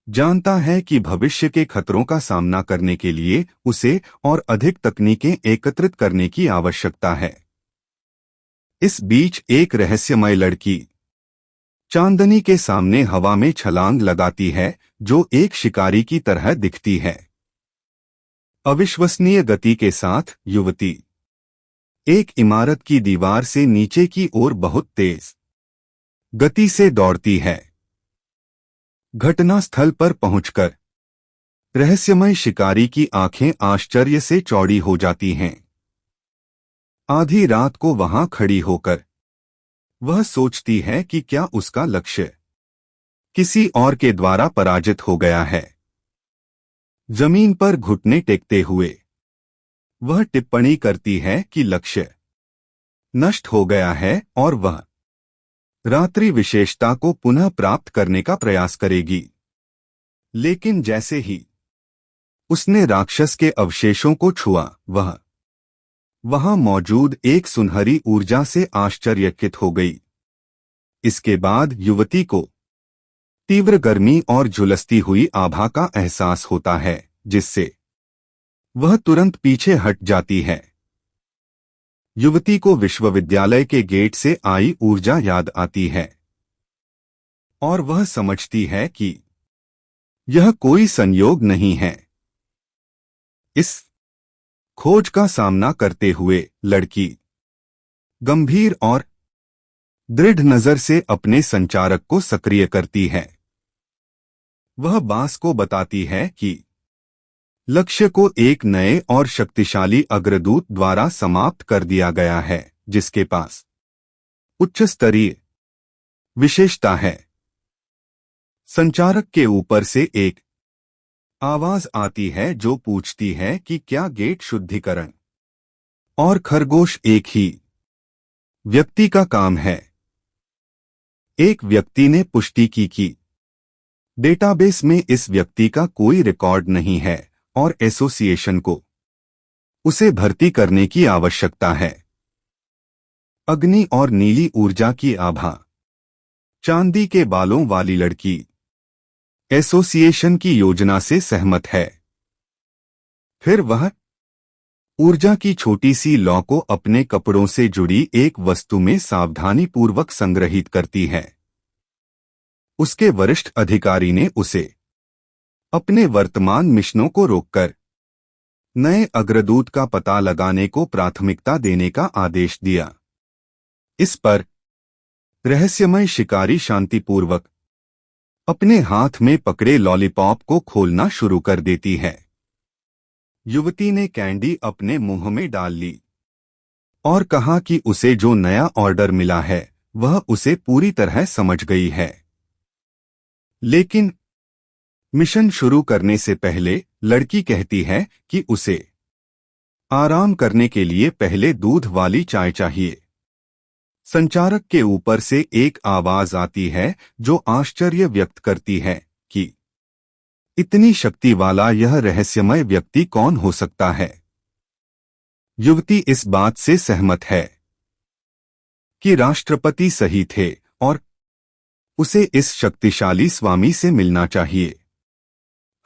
जानता है कि भविष्य के खतरों का सामना करने के लिए उसे और अधिक तकनीकें एकत्रित करने की आवश्यकता है। इस बीच एक रहस्यमय लड़की चांदनी के सामने हवा में छलांग लगाती है, जो एक शिकारी की तरह दिखती है। अविश्वसनीय गति के साथ युवती एक इमारत की दीवार से नीचे की ओर बहुत तेज गति से दौड़ती है। घटनास्थल पर पहुंचकर रहस्यमय शिकारी की आंखें आश्चर्य से चौड़ी हो जाती हैं। आधी रात को वहां खड़ी होकर वह सोचती है कि क्या उसका लक्ष्य किसी और के द्वारा पराजित हो गया है। जमीन पर घुटने टेकते हुए वह टिप्पणी करती है कि लक्ष्य नष्ट हो गया है और वह रात्रि विशेषता को पुनः प्राप्त करने का प्रयास करेगी। लेकिन जैसे ही उसने राक्षस के अवशेषों को छुआ, वह वहां मौजूद एक सुनहरी ऊर्जा से आश्चर्यचकित हो गई। इसके बाद युवती को तीव्र गर्मी और झुलसती हुई आभा का एहसास होता है, जिससे वह तुरंत पीछे हट जाती है। युवती को विश्वविद्यालय के गेट से आई ऊर्जा याद आती है और वह समझती है कि यह कोई संयोग नहीं है। इस खोज का सामना करते हुए लड़की गंभीर और दृढ़ नजर से अपने संचारक को सक्रिय करती है। वह बांस को बताती है कि लक्ष्य को एक नए और शक्तिशाली अग्रदूत द्वारा समाप्त कर दिया गया है, जिसके पास उच्च स्तरीय विशेषता है। संचारक के ऊपर से एक आवाज आती है जो पूछती है कि क्या गेट शुद्धिकरण और खरगोश एक ही व्यक्ति का काम है। एक व्यक्ति ने पुष्टि की कि डेटाबेस में इस व्यक्ति का कोई रिकॉर्ड नहीं है और एसोसिएशन को उसे भर्ती करने की आवश्यकता है। अग्नि और नीली ऊर्जा की आभा। चांदी के बालों वाली लड़की एसोसिएशन की योजना से सहमत है। फिर वह ऊर्जा की छोटी सी लौ को अपने कपड़ों से जुड़ी एक वस्तु में सावधानीपूर्वक संग्रहित करती है। उसके वरिष्ठ अधिकारी ने उसे अपने वर्तमान मिशनों को रोककर नए अग्रदूत का पता लगाने को प्राथमिकता देने का आदेश दिया। इस पर रहस्यमय शिकारी शांतिपूर्वक अपने हाथ में पकड़े लॉलीपॉप को खोलना शुरू कर देती है। युवती ने कैंडी अपने मुंह में डाल ली और कहा कि उसे जो नया ऑर्डर मिला है वह उसे पूरी तरह समझ गई है। लेकिन मिशन शुरू करने से पहले लड़की कहती है कि उसे आराम करने के लिए पहले दूध वाली चाय चाहिए। संचारक के ऊपर से एक आवाज आती है जो आश्चर्य व्यक्त करती है कि इतनी शक्ति वाला यह रहस्यमय व्यक्ति कौन हो सकता है। युवती इस बात से सहमत है कि राष्ट्रपति सही थे और उसे इस शक्तिशाली स्वामी से मिलना चाहिए।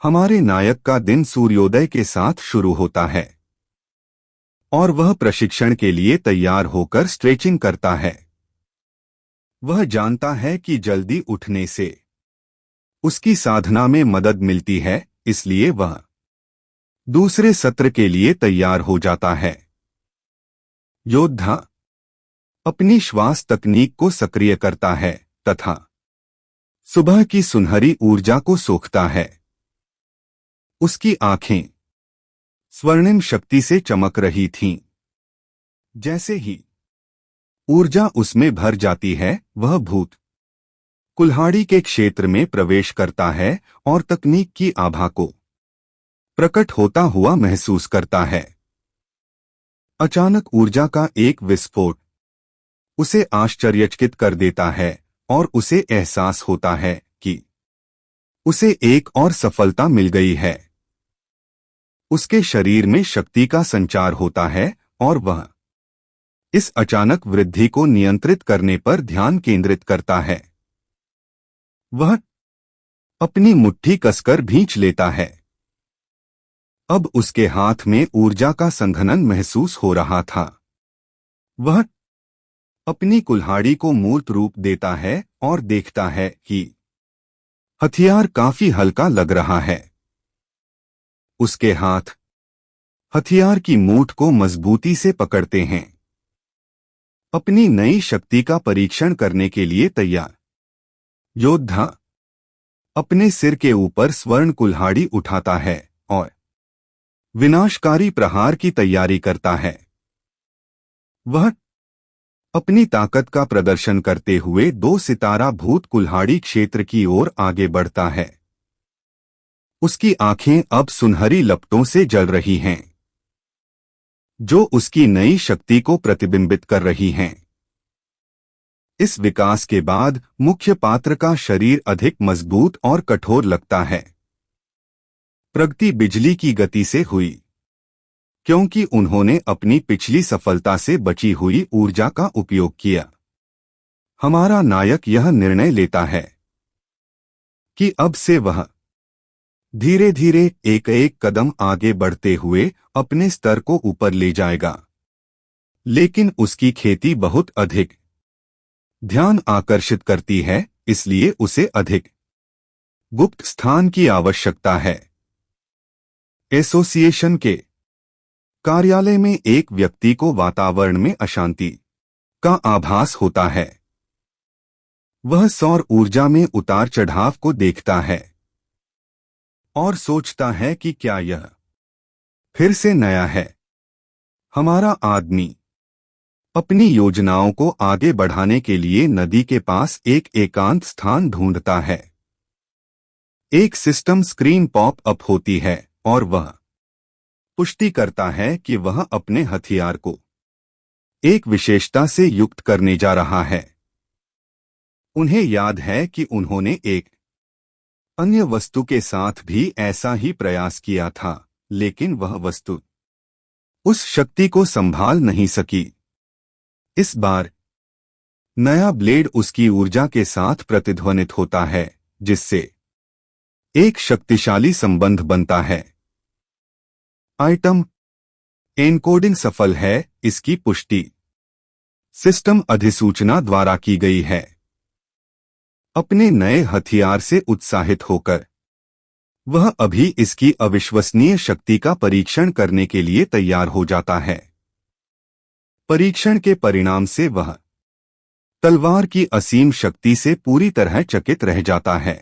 हमारे नायक का दिन सूर्योदय के साथ शुरू होता है और वह प्रशिक्षण के लिए तैयार होकर स्ट्रेचिंग करता है। वह जानता है कि जल्दी उठने से उसकी साधना में मदद मिलती है, इसलिए वह दूसरे सत्र के लिए तैयार हो जाता है। योद्धा अपनी श्वास तकनीक को सक्रिय करता है तथा सुबह की सुनहरी ऊर्जा को सोखता है। उसकी आंखें स्वर्णिम शक्ति से चमक रही थीं। जैसे ही ऊर्जा उसमें भर जाती है, वह भूत कुल्हाड़ी के क्षेत्र में प्रवेश करता है और तकनीक की आभा को प्रकट होता हुआ महसूस करता है। अचानक ऊर्जा का एक विस्फोट उसे आश्चर्यचकित कर देता है और उसे एहसास होता है कि उसे एक और सफलता मिल गई है। उसके शरीर में शक्ति का संचार होता है और वह इस अचानक वृद्धि को नियंत्रित करने पर ध्यान केंद्रित करता है। वह अपनी मुट्ठी कसकर भींच लेता है। अब उसके हाथ में ऊर्जा का संघनन महसूस हो रहा था। वह अपनी कुल्हाड़ी को मूर्त रूप देता है और देखता है कि हथियार काफी हल्का लग रहा है। उसके हाथ हथियार की मूठ को मजबूती से पकड़ते हैं। अपनी नई शक्ति का परीक्षण करने के लिए तैयार योद्धा अपने सिर के ऊपर स्वर्ण कुल्हाड़ी उठाता है और विनाशकारी प्रहार की तैयारी करता है। वह अपनी ताकत का प्रदर्शन करते हुए 2 सितारा भूत कुल्हाड़ी क्षेत्र की ओर आगे बढ़ता है। उसकी आंखें अब सुनहरी लपटों से जल रही हैं, जो उसकी नई शक्ति को प्रतिबिंबित कर रही हैं। इस विकास के बाद मुख्य पात्र का शरीर अधिक मजबूत और कठोर लगता है। प्रगति बिजली की गति से हुई, क्योंकि उन्होंने अपनी पिछली सफलता से बची हुई ऊर्जा का उपयोग किया। हमारा नायक यह निर्णय लेता है कि अब से वह धीरे धीरे एक एक कदम आगे बढ़ते हुए अपने स्तर को ऊपर ले जाएगा। लेकिन उसकी खेती बहुत अधिक ध्यान आकर्षित करती है, इसलिए उसे अधिक गुप्त स्थान की आवश्यकता है। एसोसिएशन के कार्यालय में एक व्यक्ति को वातावरण में अशांति का आभास होता है। वह सौर ऊर्जा में उतार चढ़ाव को देखता है और सोचता है कि क्या यह फिर से नया है। हमारा आदमी अपनी योजनाओं को आगे बढ़ाने के लिए नदी के पास एक एकांत स्थान ढूंढता है। एक सिस्टम स्क्रीन पॉप अप होती है और वह पुष्टि करता है कि वह अपने हथियार को एक विशेषता से युक्त करने जा रहा है। उन्हें याद है कि उन्होंने एक अन्य वस्तु के साथ भी ऐसा ही प्रयास किया था, लेकिन वह वस्तु उस शक्ति को संभाल नहीं सकी। इस बार नया ब्लेड उसकी ऊर्जा के साथ प्रतिध्वनित होता है, जिससे एक शक्तिशाली संबंध बनता है। आइटम एन्कोडिंग सफल है, इसकी पुष्टि सिस्टम अधिसूचना द्वारा की गई है। अपने नए हथियार से उत्साहित होकर वह अभी इसकी अविश्वसनीय शक्ति का परीक्षण करने के लिए तैयार हो जाता है। परीक्षण के परिणाम से वह तलवार की असीम शक्ति से पूरी तरह चकित रह जाता है।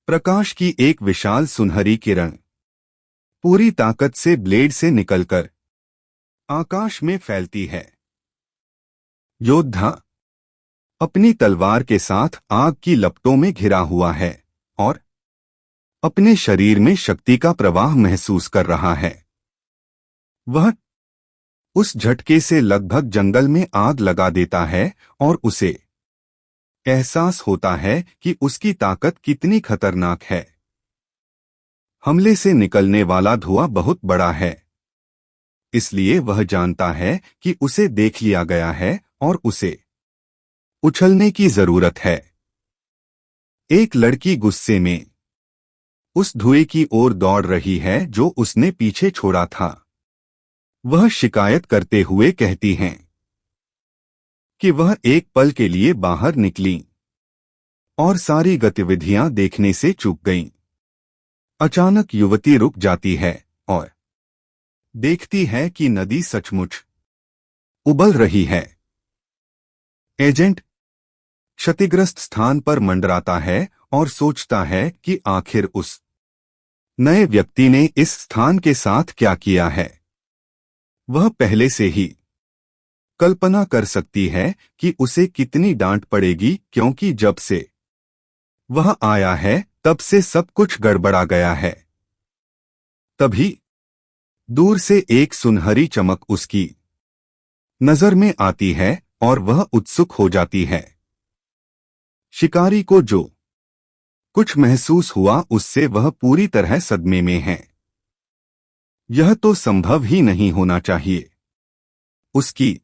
प्रकाश की एक विशाल सुनहरी किरण पूरी ताकत से ब्लेड से निकलकर आकाश में फैलती है। योद्धा अपनी तलवार के साथ आग की लपटों में घिरा हुआ है और अपने शरीर में शक्ति का प्रवाह महसूस कर रहा है। वह उस झटके से लगभग जंगल में आग लगा देता है और उसे एहसास होता है कि उसकी ताकत कितनी खतरनाक है। हमले से निकलने वाला धुआं बहुत बड़ा है। इसलिए वह जानता है कि उसे देख लिया गया है और उसे उछलने की जरूरत है। एक लड़की गुस्से में उस धुएं की ओर दौड़ रही है जो उसने पीछे छोड़ा था। वह शिकायत करते हुए कहती हैं कि वह एक पल के लिए बाहर निकली और सारी गतिविधियां देखने से चूक गईं। अचानक युवती रुक जाती है और देखती है कि नदी सचमुच उबल रही है। एजेंट क्षतिग्रस्त स्थान पर मंडराता है और सोचता है कि आखिर उस नए व्यक्ति ने इस स्थान के साथ क्या किया है। वह पहले से ही कल्पना कर सकती है कि उसे कितनी डांट पड़ेगी, क्योंकि जब से वह आया है तब से सब कुछ गड़बड़ा गया है। तभी दूर से एक सुनहरी चमक उसकी नजर में आती है और वह उत्सुक हो जाती है। शिकारी को जो कुछ महसूस हुआ उससे वह पूरी तरह सदमे में है। यह तो संभव ही नहीं होना चाहिए। उसकी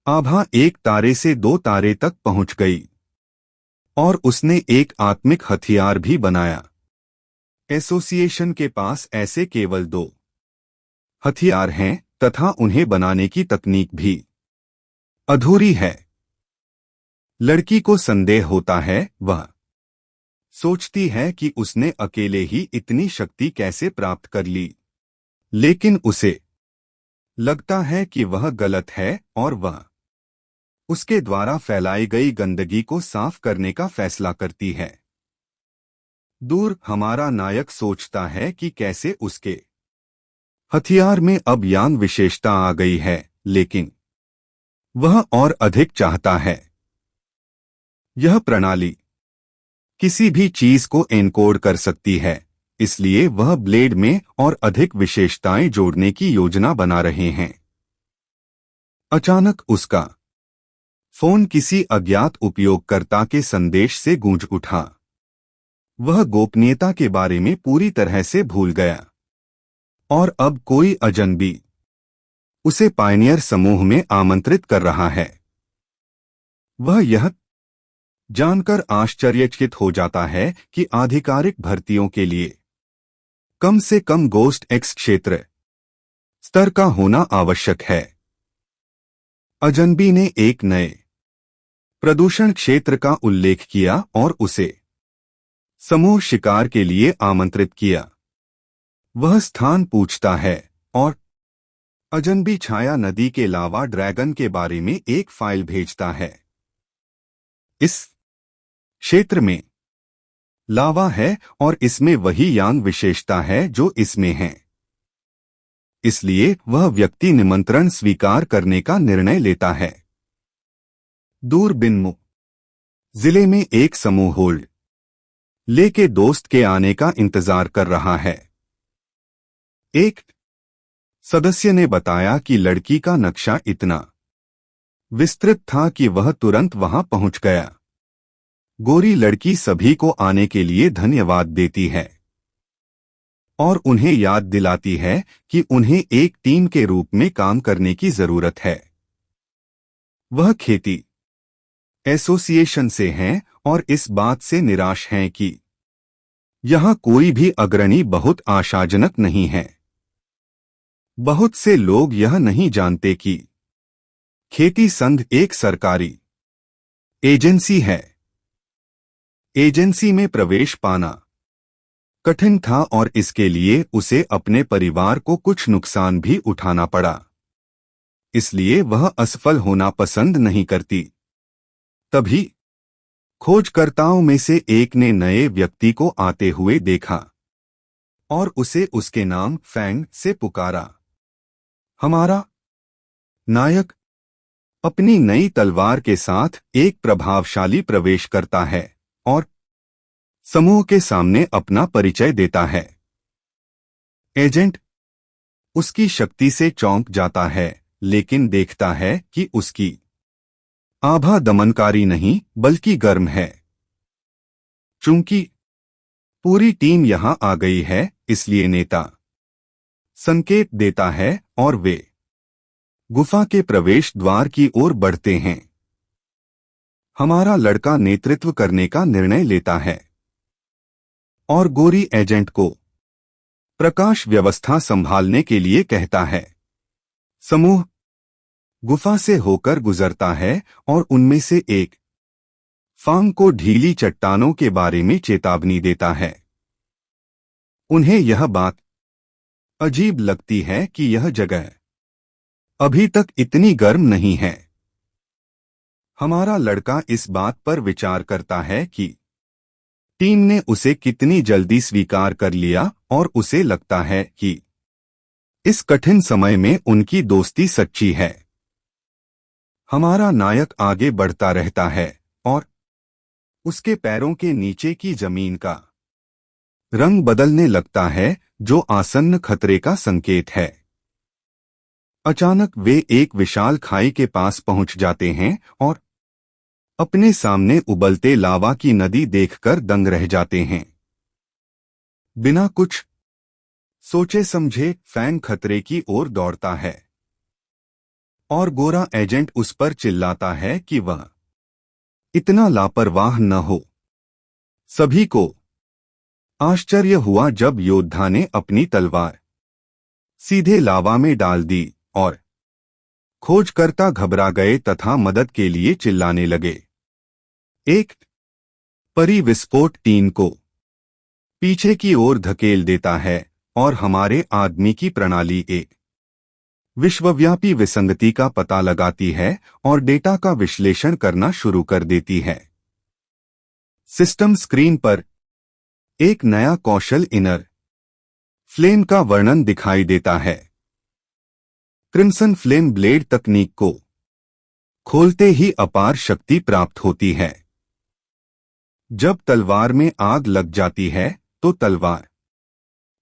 आभा एक तारे से 2 तारे तक पहुंच गई और उसने एक आत्मिक हथियार भी बनाया। एसोसिएशन के पास ऐसे केवल 2 हथियार हैं तथा उन्हें बनाने की तकनीक भी अधूरी है। लड़की को संदेह होता है। वह सोचती है कि उसने अकेले ही इतनी शक्ति कैसे प्राप्त कर ली, लेकिन उसे लगता है कि वह गलत है और वह उसके द्वारा फैलाई गई गंदगी को साफ करने का फैसला करती है। दूर हमारा नायक सोचता है कि कैसे उसके हथियार में अब यांग विशेषता आ गई है, लेकिन वह और अधिक चाहता है। यह प्रणाली किसी भी चीज को एनकोड कर सकती है, इसलिए वह ब्लेड में और अधिक विशेषताएं जोड़ने की योजना बना रहे हैं। अचानक उसका फोन किसी अज्ञात उपयोगकर्ता के संदेश से गूंज उठा। वह गोपनीयता के बारे में पूरी तरह से भूल गया और अब कोई अजनबी उसे पायनियर समूह में आमंत्रित कर रहा है। वह यह जानकर आश्चर्यचकित हो जाता है कि आधिकारिक भर्तियों के लिए कम से कम गोस्ट एक्स क्षेत्र स्तर का होना आवश्यक है। अजनबी ने एक नए प्रदूषण क्षेत्र का उल्लेख किया और उसे समूह शिकार के लिए आमंत्रित किया। वह स्थान पूछता है और अजनबी छाया नदी के लावा ड्रैगन के बारे में एक फाइल भेजता है। इस क्षेत्र में लावा है और इसमें वही यांग विशेषता है जो इसमें है, इसलिए वह व्यक्ति निमंत्रण स्वीकार करने का निर्णय लेता है। दूर बिन्मु जिले में एक समूह होल्ड लेके दोस्त के आने का इंतजार कर रहा है। एक सदस्य ने बताया कि लड़की का नक्शा इतना विस्तृत था कि वह तुरंत वहां पहुंच गया। गोरी लड़की सभी को आने के लिए धन्यवाद देती है और उन्हें याद दिलाती है कि उन्हें एक टीम के रूप में काम करने की जरूरत है। वह खेती एसोसिएशन से हैं और इस बात से निराश हैं कि यहां कोई भी अग्रणी बहुत आशाजनक नहीं है। बहुत से लोग यह नहीं जानते कि खेती संघ एक सरकारी एजेंसी है। एजेंसी में प्रवेश पाना कठिन था और इसके लिए उसे अपने परिवार को कुछ नुकसान भी उठाना पड़ा, इसलिए वह असफल होना पसंद नहीं करती। तभी खोजकर्ताओं में से एक ने नए व्यक्ति को आते हुए देखा और उसे उसके नाम फैंग से पुकारा। हमारा नायक अपनी नई तलवार के साथ एक प्रभावशाली प्रवेश करता है और समूह के सामने अपना परिचय देता है। एजेंट उसकी शक्ति से चौंक जाता है, लेकिन देखता है कि उसकी आभा दमनकारी नहीं बल्कि गर्म है। चूंकि पूरी टीम यहां आ गई है, इसलिए नेता संकेत देता है और वे गुफा के प्रवेश द्वार की ओर बढ़ते हैं। हमारा लड़का नेतृत्व करने का निर्णय लेता है और गोरी एजेंट को प्रकाश व्यवस्था संभालने के लिए कहता है। समूह गुफा से होकर गुजरता है और उनमें से एक फांग को ढीली चट्टानों के बारे में चेतावनी देता है। उन्हें यह बात अजीब लगती है कि यह जगह अभी तक इतनी गर्म नहीं है। हमारा लड़का इस बात पर विचार करता है कि टीम ने उसे कितनी जल्दी स्वीकार कर लिया और उसे लगता है कि इस कठिन समय में उनकी दोस्ती सच्ची है। हमारा नायक आगे बढ़ता रहता है और उसके पैरों के नीचे की जमीन का रंग बदलने लगता है, जो आसन्न खतरे का संकेत है। अचानक वे एक विशाल खाई के पास पहुंच जाते हैं और अपने सामने उबलते लावा की नदी देखकर दंग रह जाते हैं। बिना कुछ सोचे समझे फैंग खतरे की ओर दौड़ता है और गोरा एजेंट उस पर चिल्लाता है कि वह इतना लापरवाह न हो। सभी को आश्चर्य हुआ जब योद्धा ने अपनी तलवार सीधे लावा में डाल दी और खोजकर्ता घबरा गए तथा मदद के लिए चिल्लाने लगे। एक परी विस्फोट टीन को पीछे की ओर धकेल देता है और हमारे आदमी की प्रणाली एक विश्वव्यापी विसंगति का पता लगाती है और डेटा का विश्लेषण करना शुरू कर देती है। सिस्टम स्क्रीन पर एक नया कौशल इनर फ्लेम का वर्णन दिखाई देता है। क्रिम्सन फ्लेम ब्लेड तकनीक को खोलते ही अपार शक्ति प्राप्त होती है। जब तलवार में आग लग जाती है तो तलवार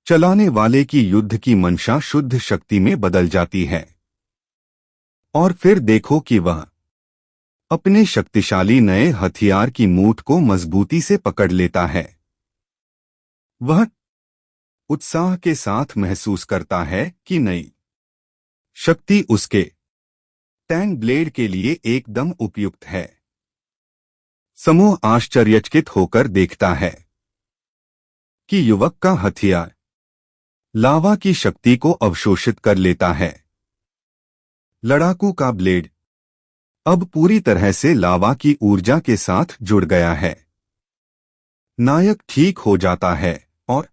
चलाने वाले की युद्ध की मंशा शुद्ध शक्ति में बदल जाती है और फिर देखो कि वह अपने शक्तिशाली नए हथियार की मूठ को मजबूती से पकड़ लेता है। वह उत्साह के साथ महसूस करता है कि नई शक्ति उसके टैंग ब्लेड के लिए एकदम उपयुक्त है। समूह आश्चर्यचकित होकर देखता है कि युवक का हथियार लावा की शक्ति को अवशोषित कर लेता है। लड़ाकू का ब्लेड अब पूरी तरह से लावा की ऊर्जा के साथ जुड़ गया है। नायक ठीक हो जाता है और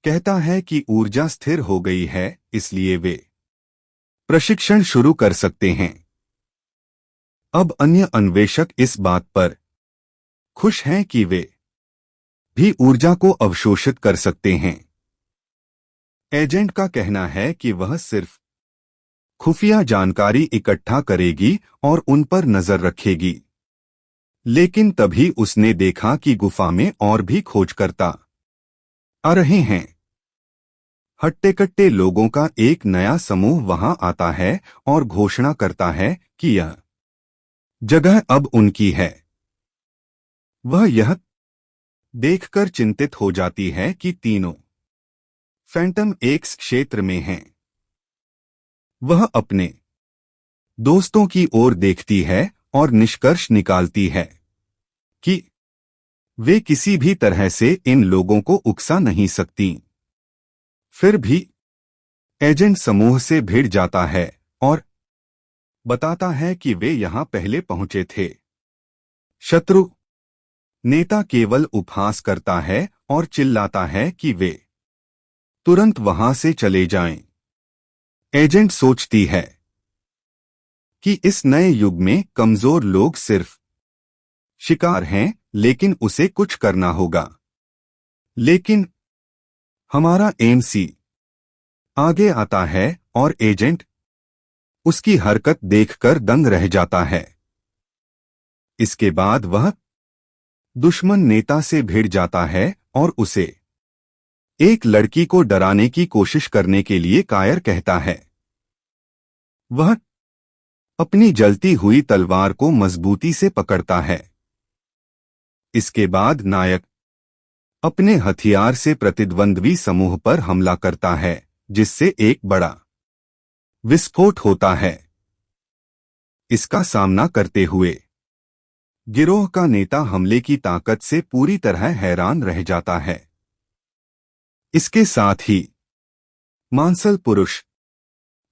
कहता है कि ऊर्जा स्थिर हो गई है, इसलिए वे प्रशिक्षण शुरू कर सकते हैं। अब अन्य अन्वेषक इस बात पर खुश हैं कि वे भी ऊर्जा को अवशोषित कर सकते हैं। एजेंट का कहना है कि वह सिर्फ खुफिया जानकारी इकट्ठा करेगी और उन पर नजर रखेगी, लेकिन तभी उसने देखा कि गुफा में और भी खोजकर्ता आ रहे हैं। हट्टे-कट्टे लोगों का एक नया समूह वहां आता है और घोषणा करता है कि यह जगह अब उनकी है। वह यह देखकर चिंतित हो जाती है कि तीनों फैंटम एक्स क्षेत्र में हैं। वह अपने दोस्तों की ओर देखती है और निष्कर्ष निकालती है कि वे किसी भी तरह से इन लोगों को उकसा नहीं सकती। फिर भी एजेंट समूह से भिड़ जाता है और बताता है कि वे यहां पहले पहुंचे थे। शत्रु नेता केवल उपहास करता है और चिल्लाता है कि वे तुरंत वहां से चले जाएं। एजेंट सोचती है कि इस नए युग में कमजोर लोग सिर्फ शिकार हैं, लेकिन उसे कुछ करना होगा। लेकिन हमारा एमसी आगे आता है और एजेंट उसकी हरकत देखकर दंग रह जाता है। इसके बाद वह दुश्मन नेता से भिड़ जाता है और उसे एक लड़की को डराने की कोशिश करने के लिए कायर कहता है। वह अपनी जलती हुई तलवार को मजबूती से पकड़ता है। इसके बाद नायक अपने हथियार से प्रतिद्वंद्वी समूह पर हमला करता है, जिससे एक बड़ा विस्फोट होता है। इसका सामना करते हुए गिरोह का नेता हमले की ताकत से पूरी तरह हैरान रह जाता है। इसके साथ ही मांसल पुरुष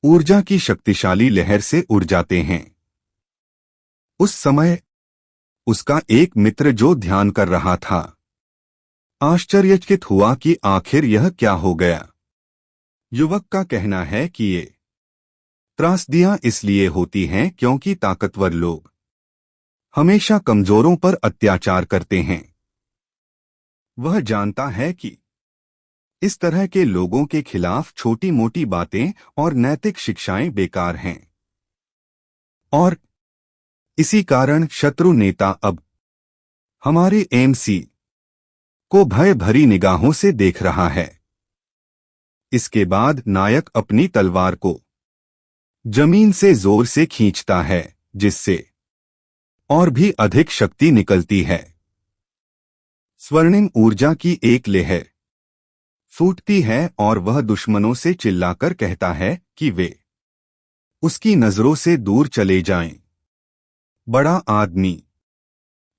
ऊर्जा की शक्तिशाली लहर से उड़ जाते हैं। उस समय उसका एक मित्र जो ध्यान कर रहा था आश्चर्यचकित हुआ कि आखिर यह क्या हो गया। युवक का कहना है कि ये त्रासदियां इसलिए होती हैं क्योंकि ताकतवर लोग हमेशा कमजोरों पर अत्याचार करते हैं। वह जानता है कि इस तरह के लोगों के खिलाफ छोटी मोटी बातें और नैतिक शिक्षाएं बेकार हैं, और इसी कारण शत्रु नेता अब हमारे एमसी को भय भरी निगाहों से देख रहा है। इसके बाद नायक अपनी तलवार को जमीन से जोर से खींचता है, जिससे और भी अधिक शक्ति निकलती है। स्वर्णिम ऊर्जा की एक लहर फूटती है और वह दुश्मनों से चिल्लाकर कहता है कि वे उसकी नजरों से दूर चले जाएं। बड़ा आदमी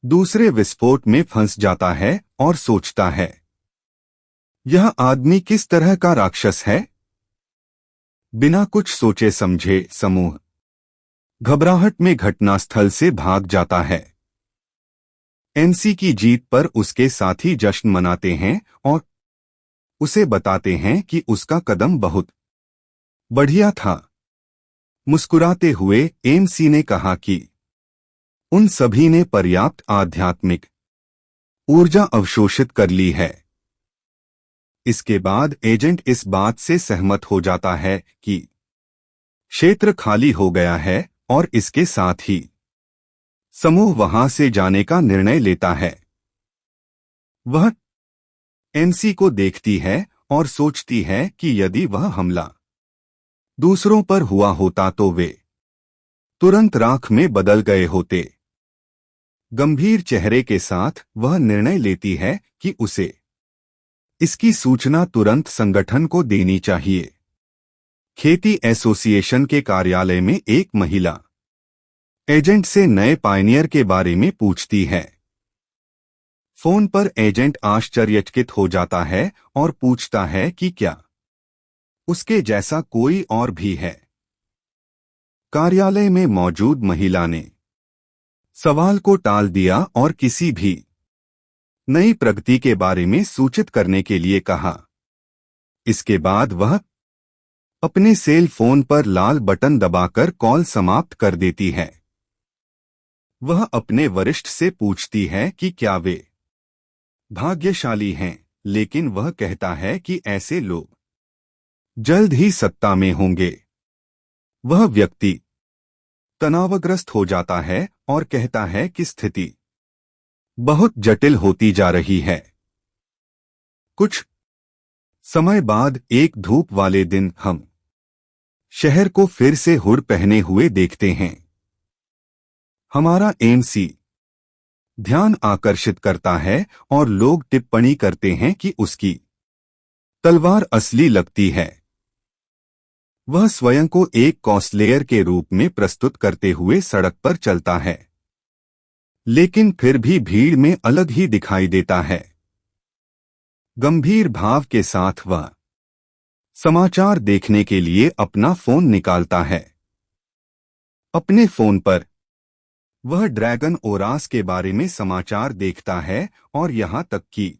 दूसरे विस्फोट में फंस जाता है और सोचता है, यह आदमी किस तरह का राक्षस है। बिना कुछ सोचे समझे समूह घबराहट में घटनास्थल से भाग जाता है। एमसी की जीत पर उसके साथी जश्न मनाते हैं और उसे बताते हैं कि उसका कदम बहुत बढ़िया था। मुस्कुराते हुए एमसी ने कहा कि उन सभी ने पर्याप्त आध्यात्मिक ऊर्जा अवशोषित कर ली है। इसके बाद एजेंट इस बात से सहमत हो जाता है कि क्षेत्र खाली हो गया है और इसके साथ ही समूह वहां से जाने का निर्णय लेता है। वह एमसी को देखती है और सोचती है कि यदि वह हमला दूसरों पर हुआ होता तो वे तुरंत राख में बदल गए होते। गंभीर चेहरे के साथ वह निर्णय लेती है कि उसे इसकी सूचना तुरंत संगठन को देनी चाहिए। खेती एसोसिएशन के कार्यालय में एक महिला एजेंट से नए पायनियर के बारे में पूछती है। फोन पर एजेंट आश्चर्यचकित हो जाता है और पूछता है कि क्या उसके जैसा कोई और भी है। कार्यालय में मौजूद महिला ने सवाल को टाल दिया और किसी भी नई प्रगति के बारे में सूचित करने के लिए कहा। इसके बाद वह अपने सेल फोन पर लाल बटन दबाकर कॉल समाप्त कर देती है। वह अपने वरिष्ठ से पूछती है कि क्या वे भाग्यशाली हैं, लेकिन वह कहता है कि ऐसे लोग जल्द ही सत्ता में होंगे। वह व्यक्ति तनावग्रस्त हो जाता है और कहता है कि स्थिति बहुत जटिल होती जा रही है। कुछ समय बाद एक धूप वाले दिन हम शहर को फिर से हुड पहने हुए देखते हैं। हमारा एमसी ध्यान आकर्षित करता है और लोग टिप्पणी करते हैं कि उसकी तलवार असली लगती है। वह स्वयं को एक कॉस्लेयर के रूप में प्रस्तुत करते हुए सड़क पर चलता है, लेकिन फिर भी भीड़ में अलग ही दिखाई देता है। गंभीर भाव के साथ वह समाचार देखने के लिए अपना फोन निकालता है। अपने फोन पर वह ड्रैगन ओरास के बारे में समाचार देखता है और यहां तक कि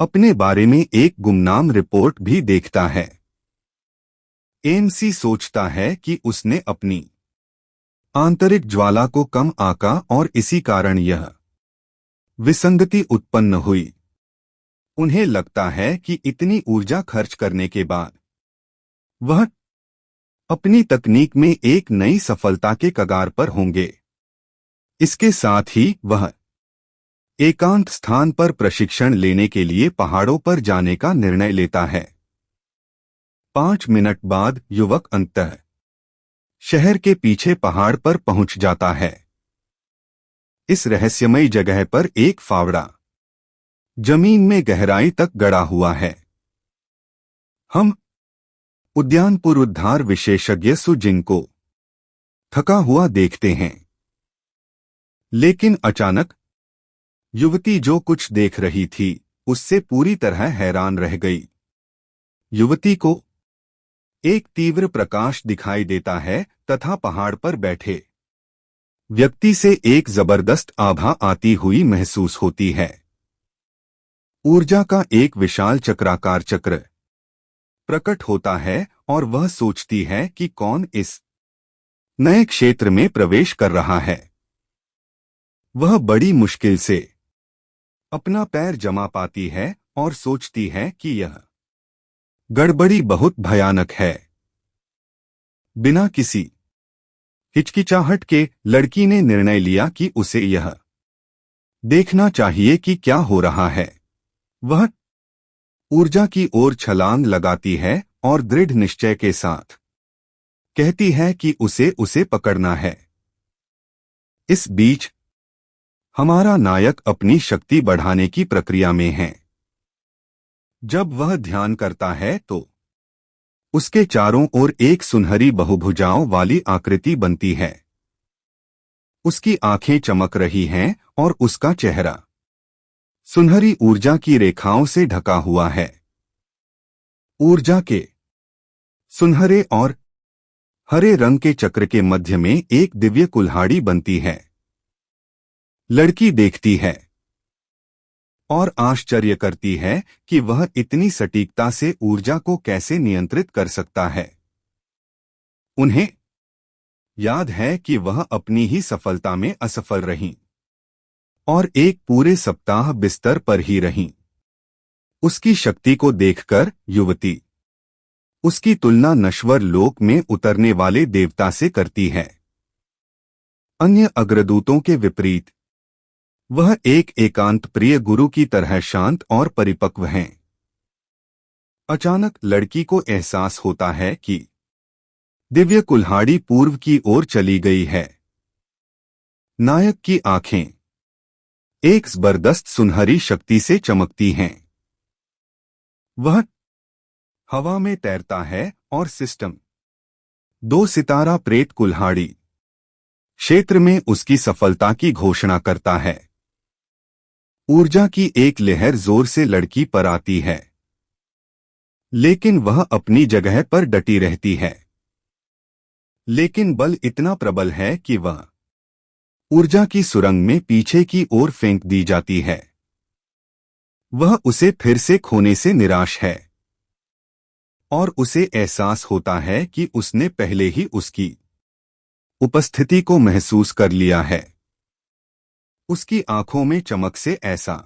अपने बारे में एक गुमनाम रिपोर्ट भी देखता है। एमसी सोचता है कि उसने अपनी आंतरिक ज्वाला को कम आंका और इसी कारण यह विसंगति उत्पन्न हुई। उन्हें लगता है कि इतनी ऊर्जा खर्च करने के बाद वह अपनी तकनीक में एक नई सफलता के कगार पर होंगे। इसके साथ ही वह एकांत स्थान पर प्रशिक्षण लेने के लिए पहाड़ों पर जाने का निर्णय लेता है। 5 मिनट बाद युवक अंततः शहर के पीछे पहाड़ पर पहुंच जाता है। इस रहस्यमयी जगह पर एक फावड़ा जमीन में गहराई तक गड़ा हुआ है। हम उद्यान पुनरुद्धार विशेषज्ञ सुजिन को थका हुआ देखते हैं, लेकिन अचानक युवती जो कुछ देख रही थी उससे पूरी तरह हैरान रह गई। युवती को एक तीव्र प्रकाश दिखाई देता है तथा पहाड़ पर बैठे व्यक्ति से एक जबरदस्त आभा आती हुई महसूस होती है। ऊर्जा का एक विशाल चक्राकार चक्र प्रकट होता है और वह सोचती है कि कौन इस नए क्षेत्र में प्रवेश कर रहा है। वह बड़ी मुश्किल से अपना पैर जमा पाती है और सोचती है कि यह गड़बड़ी बहुत भयानक है। बिना किसी हिचकिचाहट के लड़की ने निर्णय लिया कि उसे यह देखना चाहिए कि क्या हो रहा है। वह ऊर्जा की ओर छलांग लगाती है और दृढ़ निश्चय के साथ कहती है कि उसे पकड़ना है। इस बीच हमारा नायक अपनी शक्ति बढ़ाने की प्रक्रिया में है। जब वह ध्यान करता है तो उसके चारों ओर एक सुनहरी बहुभुजाओं वाली आकृति बनती है। उसकी आंखें चमक रही हैं और उसका चेहरा सुनहरी ऊर्जा की रेखाओं से ढका हुआ है। ऊर्जा के सुनहरे और हरे रंग के चक्र के मध्य में एक दिव्य कुल्हाड़ी बनती है। लड़की देखती है और आश्चर्य करती है कि वह इतनी सटीकता से ऊर्जा को कैसे नियंत्रित कर सकता है। उन्हें याद है कि वह अपनी ही सफलता में असफल रहीं और एक पूरे सप्ताह बिस्तर पर ही रहीं। उसकी शक्ति को देखकर युवती उसकी तुलना नश्वर लोक में उतरने वाले देवता से करती है। अन्य अग्रदूतों के विपरीत वह एक एकांत प्रिय गुरु की तरह शांत और परिपक्व हैं। अचानक लड़की को एहसास होता है कि दिव्य कुल्हाड़ी पूर्व की ओर चली गई है। नायक की आंखें एक जबरदस्त सुनहरी शक्ति से चमकती हैं। वह हवा में तैरता है और सिस्टम 2 सितारा प्रेत कुल्हाड़ी क्षेत्र में उसकी सफलता की घोषणा करता है। ऊर्जा की एक लहर जोर से लड़की पर आती है, लेकिन वह अपनी जगह पर डटी रहती है। लेकिन बल इतना प्रबल है कि वह ऊर्जा की सुरंग में पीछे की ओर फेंक दी जाती है। वह उसे फिर से खोने से निराश है और उसे एहसास होता है कि उसने पहले ही उसकी उपस्थिति को महसूस कर लिया है। उसकी आंखों में चमक से ऐसा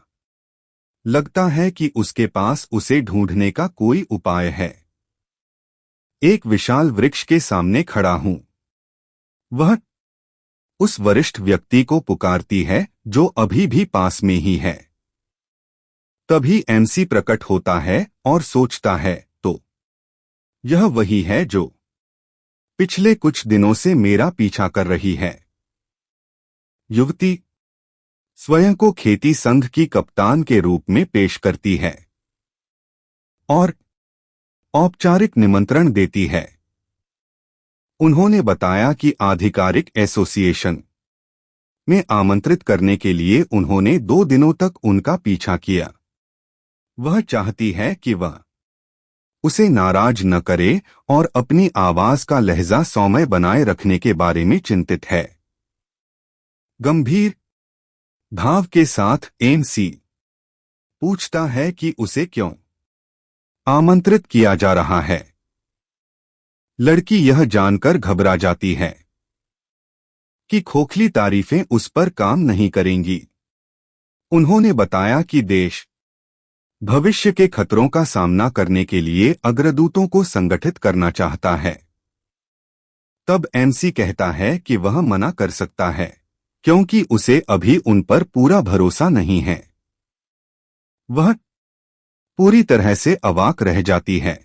लगता है कि उसके पास उसे ढूंढने का कोई उपाय है। एक विशाल वृक्ष के सामने खड़ा हूं। वह उस वरिष्ठ व्यक्ति को पुकारती है जो अभी भी पास में ही है। तभी एमसी प्रकट होता है और सोचता है, तो यह वही है जो पिछले कुछ दिनों से मेरा पीछा कर रही है। युवती स्वयं को खेती संघ की कप्तान के रूप में पेश करती है और औपचारिक निमंत्रण देती है। उन्होंने बताया कि आधिकारिक एसोसिएशन में आमंत्रित करने के लिए उन्होंने 2 दिनों तक उनका पीछा किया। वह चाहती है कि वह उसे नाराज न करे और अपनी आवाज का लहजा सौम्य बनाए रखने के बारे में चिंतित है। गंभीर भाव के साथ एमसी पूछता है कि उसे क्यों आमंत्रित किया जा रहा है। लड़की यह जानकर घबरा जाती है कि खोखली तारीफें उस पर काम नहीं करेंगी। उन्होंने बताया कि देश भविष्य के खतरों का सामना करने के लिए अग्रदूतों को संगठित करना चाहता है। तब एमसी कहता है कि वह मना कर सकता है क्योंकि उसे अभी उन पर पूरा भरोसा नहीं है। वह पूरी तरह से अवाक रह जाती है।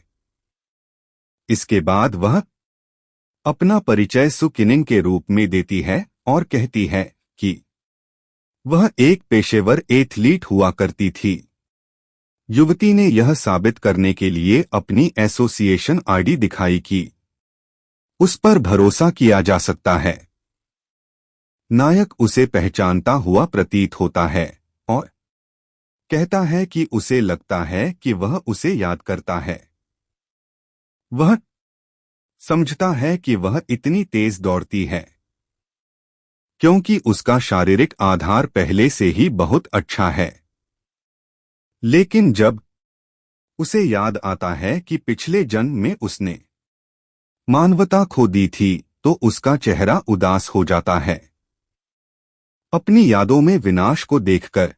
इसके बाद वह अपना परिचय सुकिनिंग के रूप में देती है और कहती है कि वह एक पेशेवर एथलीट हुआ करती थी। युवती ने यह साबित करने के लिए अपनी एसोसिएशन आईडी दिखाई कि उस पर भरोसा किया जा सकता है। नायक उसे पहचानता हुआ प्रतीत होता है और कहता है कि उसे लगता है कि वह उसे याद करता है। वह समझता है कि वह इतनी तेज दौड़ती है क्योंकि उसका शारीरिक आधार पहले से ही बहुत अच्छा है। लेकिन जब उसे याद आता है कि पिछले जन्म में उसने मानवता खो दी थी तो उसका चेहरा उदास हो जाता है। अपनी यादों में विनाश को देखकर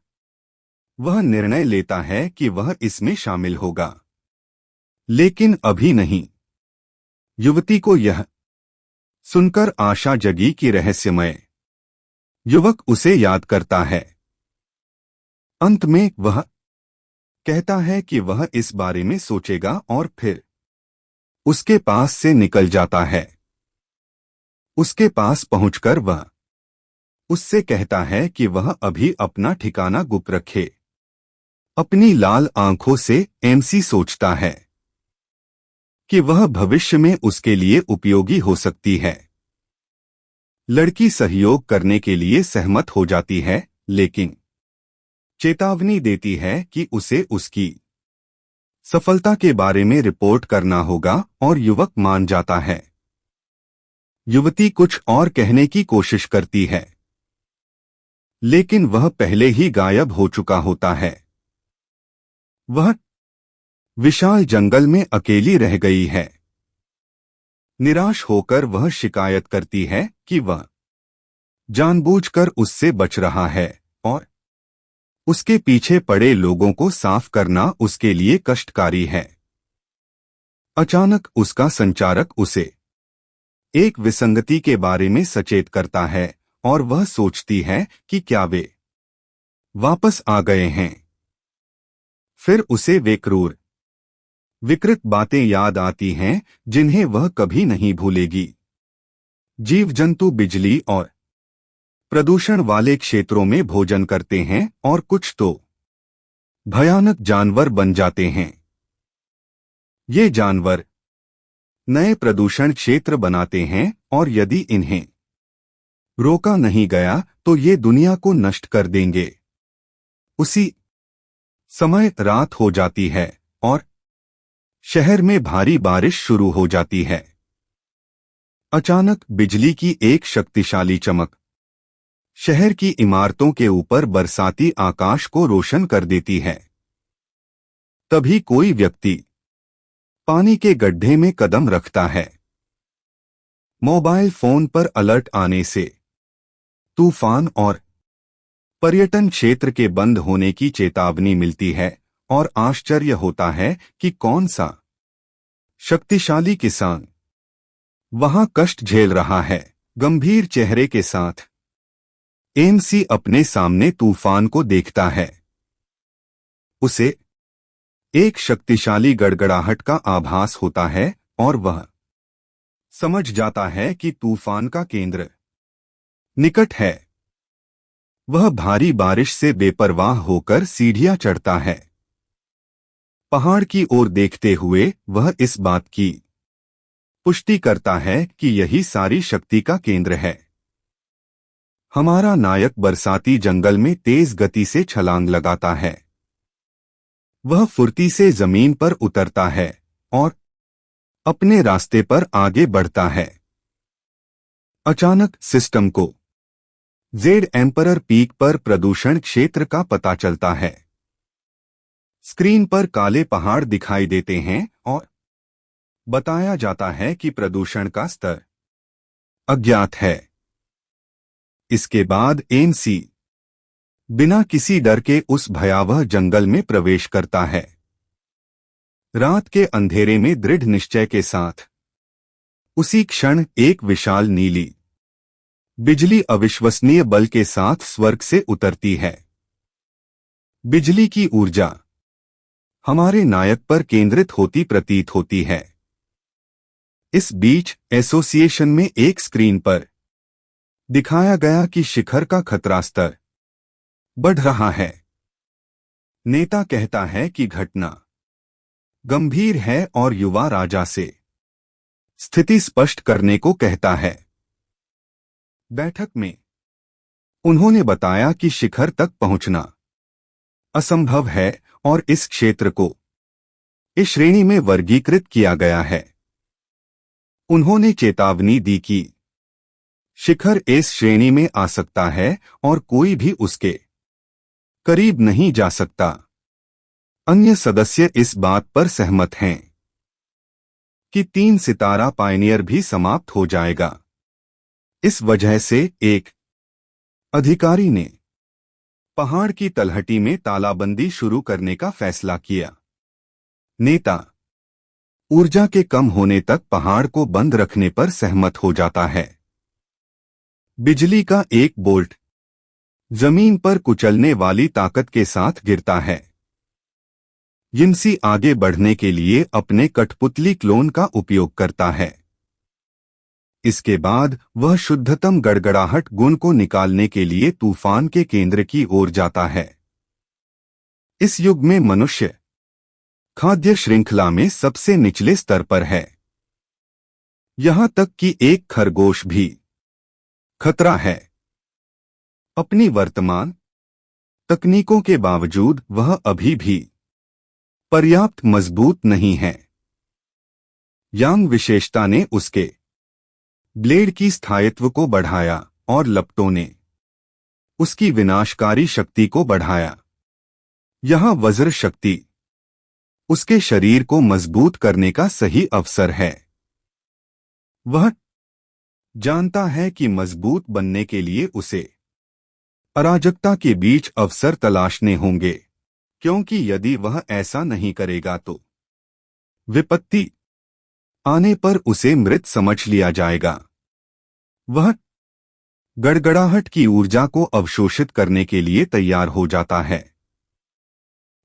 वह निर्णय लेता है कि वह इसमें शामिल होगा, लेकिन अभी नहीं। युवती को यह सुनकर आशा जगी कि रहस्यमय युवक उसे याद करता है। अंत में वह कहता है कि वह इस बारे में सोचेगा और फिर उसके पास से निकल जाता है। उसके पास पहुंचकर वह उससे कहता है कि वह अभी अपना ठिकाना गुप्त रखे। अपनी लाल आंखों से एमसी सोचता है कि वह भविष्य में उसके लिए उपयोगी हो सकती है। लड़की सहयोग करने के लिए सहमत हो जाती है, लेकिन चेतावनी देती है कि उसे उसकी सफलता के बारे में रिपोर्ट करना होगा और युवक मान जाता है। युवती कुछ और कहने की कोशिश करती है, लेकिन वह पहले ही गायब हो चुका होता है। वह विशाल जंगल में अकेली रह गई है। निराश होकर वह शिकायत करती है कि वह जानबूझकर उससे बच रहा है और उसके पीछे पड़े लोगों को साफ करना उसके लिए कष्टकारी है। अचानक उसका संचारक उसे एक विसंगति के बारे में सचेत करता है और वह सोचती है कि क्या वे वापस आ गए हैं। फिर उसे वे क्रूर विकृत बातें याद आती हैं जिन्हें वह कभी नहीं भूलेगी। जीव जंतु बिजली और प्रदूषण वाले क्षेत्रों में भोजन करते हैं और कुछ तो भयानक जानवर बन जाते हैं। ये जानवर नए प्रदूषण क्षेत्र बनाते हैं और यदि इन्हें रोका नहीं गया तो ये दुनिया को नष्ट कर देंगे। उसी समय रात हो जाती है और शहर में भारी बारिश शुरू हो जाती है। अचानक बिजली की एक शक्तिशाली चमक शहर की इमारतों के ऊपर बरसाती आकाश को रोशन कर देती है। तभी कोई व्यक्ति पानी के गड्ढे में कदम रखता है। मोबाइल फोन पर अलर्ट आने से तूफान और पर्यटन क्षेत्र के बंद होने की चेतावनी मिलती है और आश्चर्य होता है कि कौन सा शक्तिशाली किसान वहां कष्ट झेल रहा है। गंभीर चेहरे के साथ एमसी अपने सामने तूफान को देखता है। उसे एक शक्तिशाली गड़गड़ाहट का आभास होता है और वह समझ जाता है कि तूफान का केंद्र निकट है। वह भारी बारिश से बेपरवाह होकर सीढ़ियां चढ़ता है। पहाड़ की ओर देखते हुए वह इस बात की पुष्टि करता है कि यही सारी शक्ति का केंद्र है। हमारा नायक बरसाती जंगल में तेज गति से छलांग लगाता है। वह फुर्ती से जमीन पर उतरता है और अपने रास्ते पर आगे बढ़ता है। अचानक सिस्टम को जेड एम्परर पीक पर प्रदूषण क्षेत्र का पता चलता है। स्क्रीन पर काले पहाड़ दिखाई देते हैं और बताया जाता है कि प्रदूषण का स्तर अज्ञात है। इसके बाद एमसी बिना किसी डर के उस भयावह जंगल में प्रवेश करता है। रात के अंधेरे में दृढ़ निश्चय के साथ उसी क्षण एक विशाल नीली बिजली अविश्वसनीय बल के साथ स्वर्ग से उतरती है। बिजली की ऊर्जा हमारे नायक पर केंद्रित होती प्रतीत होती है। इस बीच एसोसिएशन में एक स्क्रीन पर दिखाया गया कि शिखर का खतरा स्तर बढ़ रहा है। नेता कहता है कि घटना गंभीर है और युवा राजा से स्थिति स्पष्ट करने को कहता है। बैठक में उन्होंने बताया कि शिखर तक पहुंचना असंभव है और इस क्षेत्र को इस श्रेणी में वर्गीकृत किया गया है। उन्होंने चेतावनी दी कि शिखर इस श्रेणी में आ सकता है और कोई भी उसके करीब नहीं जा सकता। अन्य सदस्य इस बात पर सहमत हैं कि 3 सितारा पायनियर भी समाप्त हो जाएगा। इस वजह से एक अधिकारी ने पहाड़ की तलहटी में तालाबंदी शुरू करने का फैसला किया। नेता ऊर्जा के कम होने तक पहाड़ को बंद रखने पर सहमत हो जाता है। बिजली का एक बोल्ट जमीन पर कुचलने वाली ताकत के साथ गिरता है। यिनसी आगे बढ़ने के लिए अपने कठपुतली क्लोन का उपयोग करता है। इसके बाद वह शुद्धतम गड़गड़ाहट गुण को निकालने के लिए तूफान के केंद्र की ओर जाता है। इस युग में मनुष्य खाद्य श्रृंखला में सबसे निचले स्तर पर है। यहां तक कि एक खरगोश भी खतरा है। अपनी वर्तमान तकनीकों के बावजूद वह अभी भी पर्याप्त मजबूत नहीं है। यांग विशेषता ने उसके ब्लेड की स्थायित्व को बढ़ाया और लपटों ने उसकी विनाशकारी शक्ति को बढ़ाया। यह वज्र शक्ति उसके शरीर को मजबूत करने का सही अवसर है। वह जानता है कि मजबूत बनने के लिए उसे अराजकता के बीच अवसर तलाशने होंगे, क्योंकि यदि वह ऐसा नहीं करेगा तो विपत्ति आने पर उसे मृत समझ लिया जाएगा। वह गड़गड़ाहट की ऊर्जा को अवशोषित करने के लिए तैयार हो जाता है,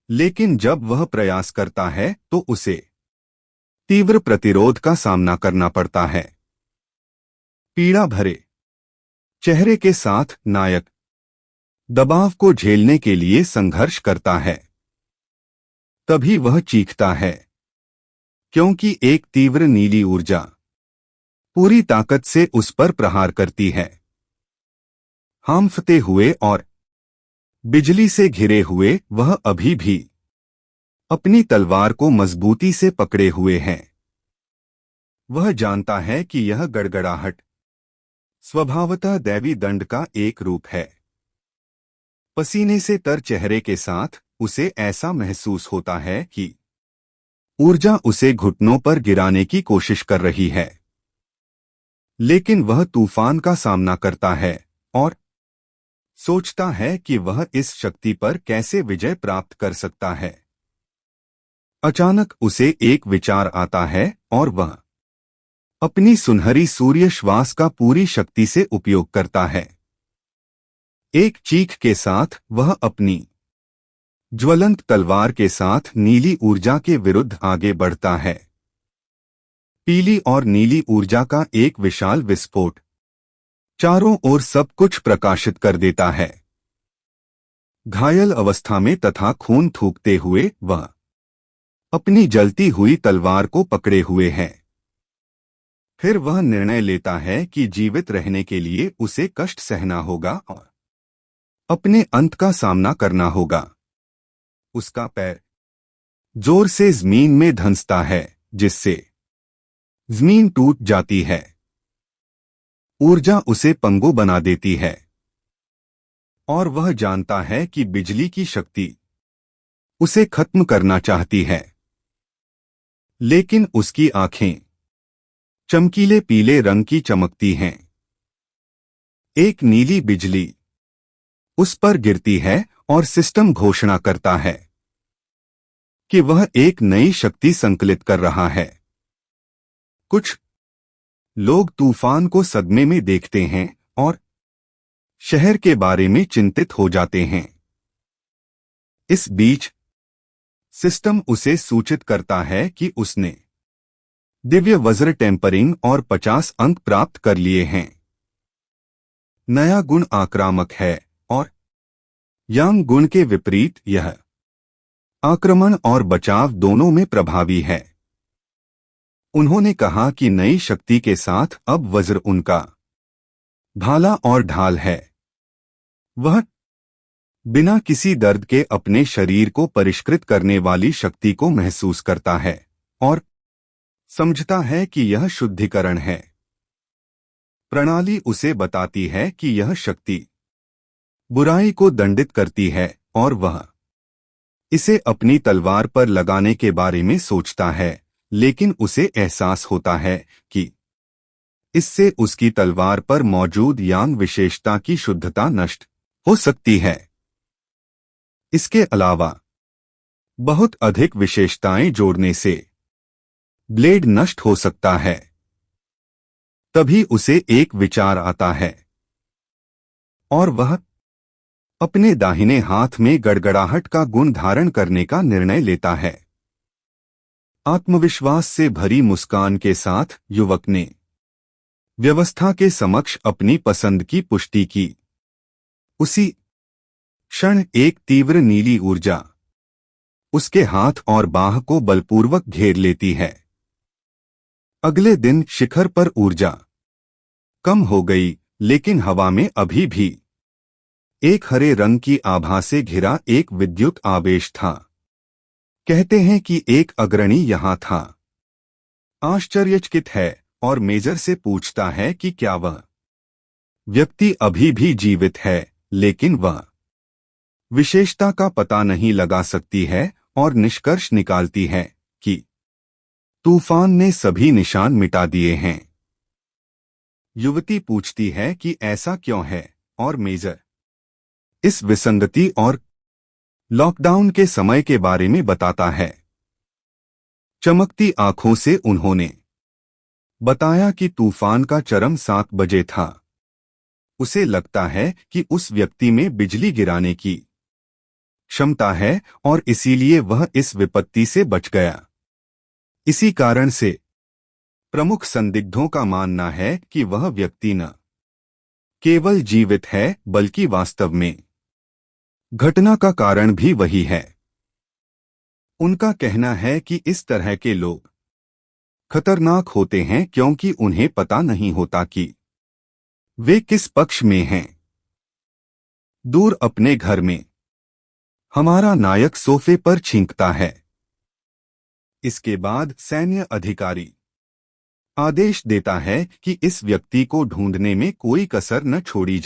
लेकिन जब वह प्रयास करता है तो उसे तीव्र प्रतिरोध का सामना करना पड़ता है। पीड़ा भरे चेहरे के साथ नायक दबाव को झेलने के लिए संघर्ष करता है। तभी वह चीखता है, क्योंकि एक तीव्र नीली ऊर्जा पूरी ताकत से उस पर प्रहार करती है। हांफते हुए और बिजली से घिरे हुए वह अभी भी अपनी तलवार को मजबूती से पकड़े हुए है। वह जानता है कि यह गड़गड़ाहट स्वभावतः दैवी दंड का एक रूप है। पसीने से तर चेहरे के साथ उसे ऐसा महसूस होता है कि ऊर्जा उसे घुटनों पर गिराने की कोशिश कर रही है, लेकिन वह तूफान का सामना करता है और सोचता है कि वह इस शक्ति पर कैसे विजय प्राप्त कर सकता है। अचानक उसे एक विचार आता है और वह अपनी सुनहरी सूर्य श्वास का पूरी शक्ति से उपयोग करता है। एक चीख के साथ वह अपनी ज्वलंत तलवार के साथ नीली ऊर्जा के विरुद्ध आगे बढ़ता है। पीली और नीली ऊर्जा का एक विशाल विस्फोट चारों ओर सब कुछ प्रकाशित कर देता है। घायल अवस्था में तथा खून थूकते हुए वह अपनी जलती हुई तलवार को पकड़े हुए है। फिर वह निर्णय लेता है कि जीवित रहने के लिए उसे कष्ट सहना होगा और अपने अंत का सामना करना होगा। उसका पैर जोर से जमीन में धंसता है, जिससे जमीन टूट जाती है। ऊर्जा उसे पंगु बना देती है और वह जानता है कि बिजली की शक्ति उसे खत्म करना चाहती है, लेकिन उसकी आंखें चमकीले पीले रंग की चमकती हैं। एक नीली बिजली उस पर गिरती है और सिस्टम घोषणा करता है कि वह एक नई शक्ति संकलित कर रहा है। कुछ लोग तूफान को सदमे में देखते हैं और शहर के बारे में चिंतित हो जाते हैं। इस बीच सिस्टम उसे सूचित करता है कि उसने दिव्य वज्र टेम्परिंग और 50 अंक प्राप्त कर लिए हैं। नया गुण आक्रामक है और यांग गुण के विपरीत यह आक्रमण और बचाव दोनों में प्रभावी है। उन्होंने कहा कि नई शक्ति के साथ अब वज्र उनका भाला और ढाल है। वह बिना किसी दर्द के अपने शरीर को परिष्कृत करने वाली शक्ति को महसूस करता है और समझता है कि यह शुद्धिकरण है। प्रणाली उसे बताती है कि यह शक्ति बुराई को दंडित करती है और वह इसे अपनी तलवार पर लगाने के बारे में सोचता है, लेकिन उसे एहसास होता है कि इससे उसकी तलवार पर मौजूद यांग विशेषता की शुद्धता नष्ट हो सकती है। इसके अलावा बहुत अधिक विशेषताएं जोड़ने से ब्लेड नष्ट हो सकता है। तभी उसे एक विचार आता है और वह अपने दाहिने हाथ में गड़गड़ाहट का गुण धारण करने का निर्णय लेता है। आत्मविश्वास से भरी मुस्कान के साथ युवक ने व्यवस्था के समक्ष अपनी पसंद की पुष्टि की। उसी क्षण एक तीव्र नीली ऊर्जा उसके हाथ और बाह को बलपूर्वक घेर लेती है। अगले दिन शिखर पर ऊर्जा कम हो गई, लेकिन हवा में अभी भी एक हरे रंग की आभा से घिरा एक विद्युत आवेश था। कहते हैं कि एक अग्रणी यहां था। आश्चर्यचकित है और मेजर से पूछता है कि क्या वह व्यक्ति अभी भी जीवित है, लेकिन वह विशेषता का पता नहीं लगा सकती है और निष्कर्ष निकालती है कि तूफान ने सभी निशान मिटा दिए हैं। युवती पूछती है कि ऐसा क्यों है और मेजर इस विसंगति और लॉकडाउन के समय के बारे में बताता है। चमकती आंखों से उन्होंने बताया कि तूफान का चरम 7 बजे था। उसे लगता है कि उस व्यक्ति में बिजली गिराने की क्षमता है और इसीलिए वह इस विपत्ति से बच गया। इसी कारण से प्रमुख संदिग्धों का मानना है कि वह व्यक्ति न केवल जीवित है बल्कि वास्तव में घटना का कारण भी वही है। उनका कहना है कि इस तरह के लोग खतरनाक होते हैं क्योंकि उन्हें पता नहीं होता कि वे किस पक्ष में हैं। दूर अपने घर में हमारा नायक सोफे पर छींकता है। इसके बाद सैन्य अधिकारी आदेश देता है कि इस व्यक्ति को ढूंढने में कोई कसर न छोड़ी जाए।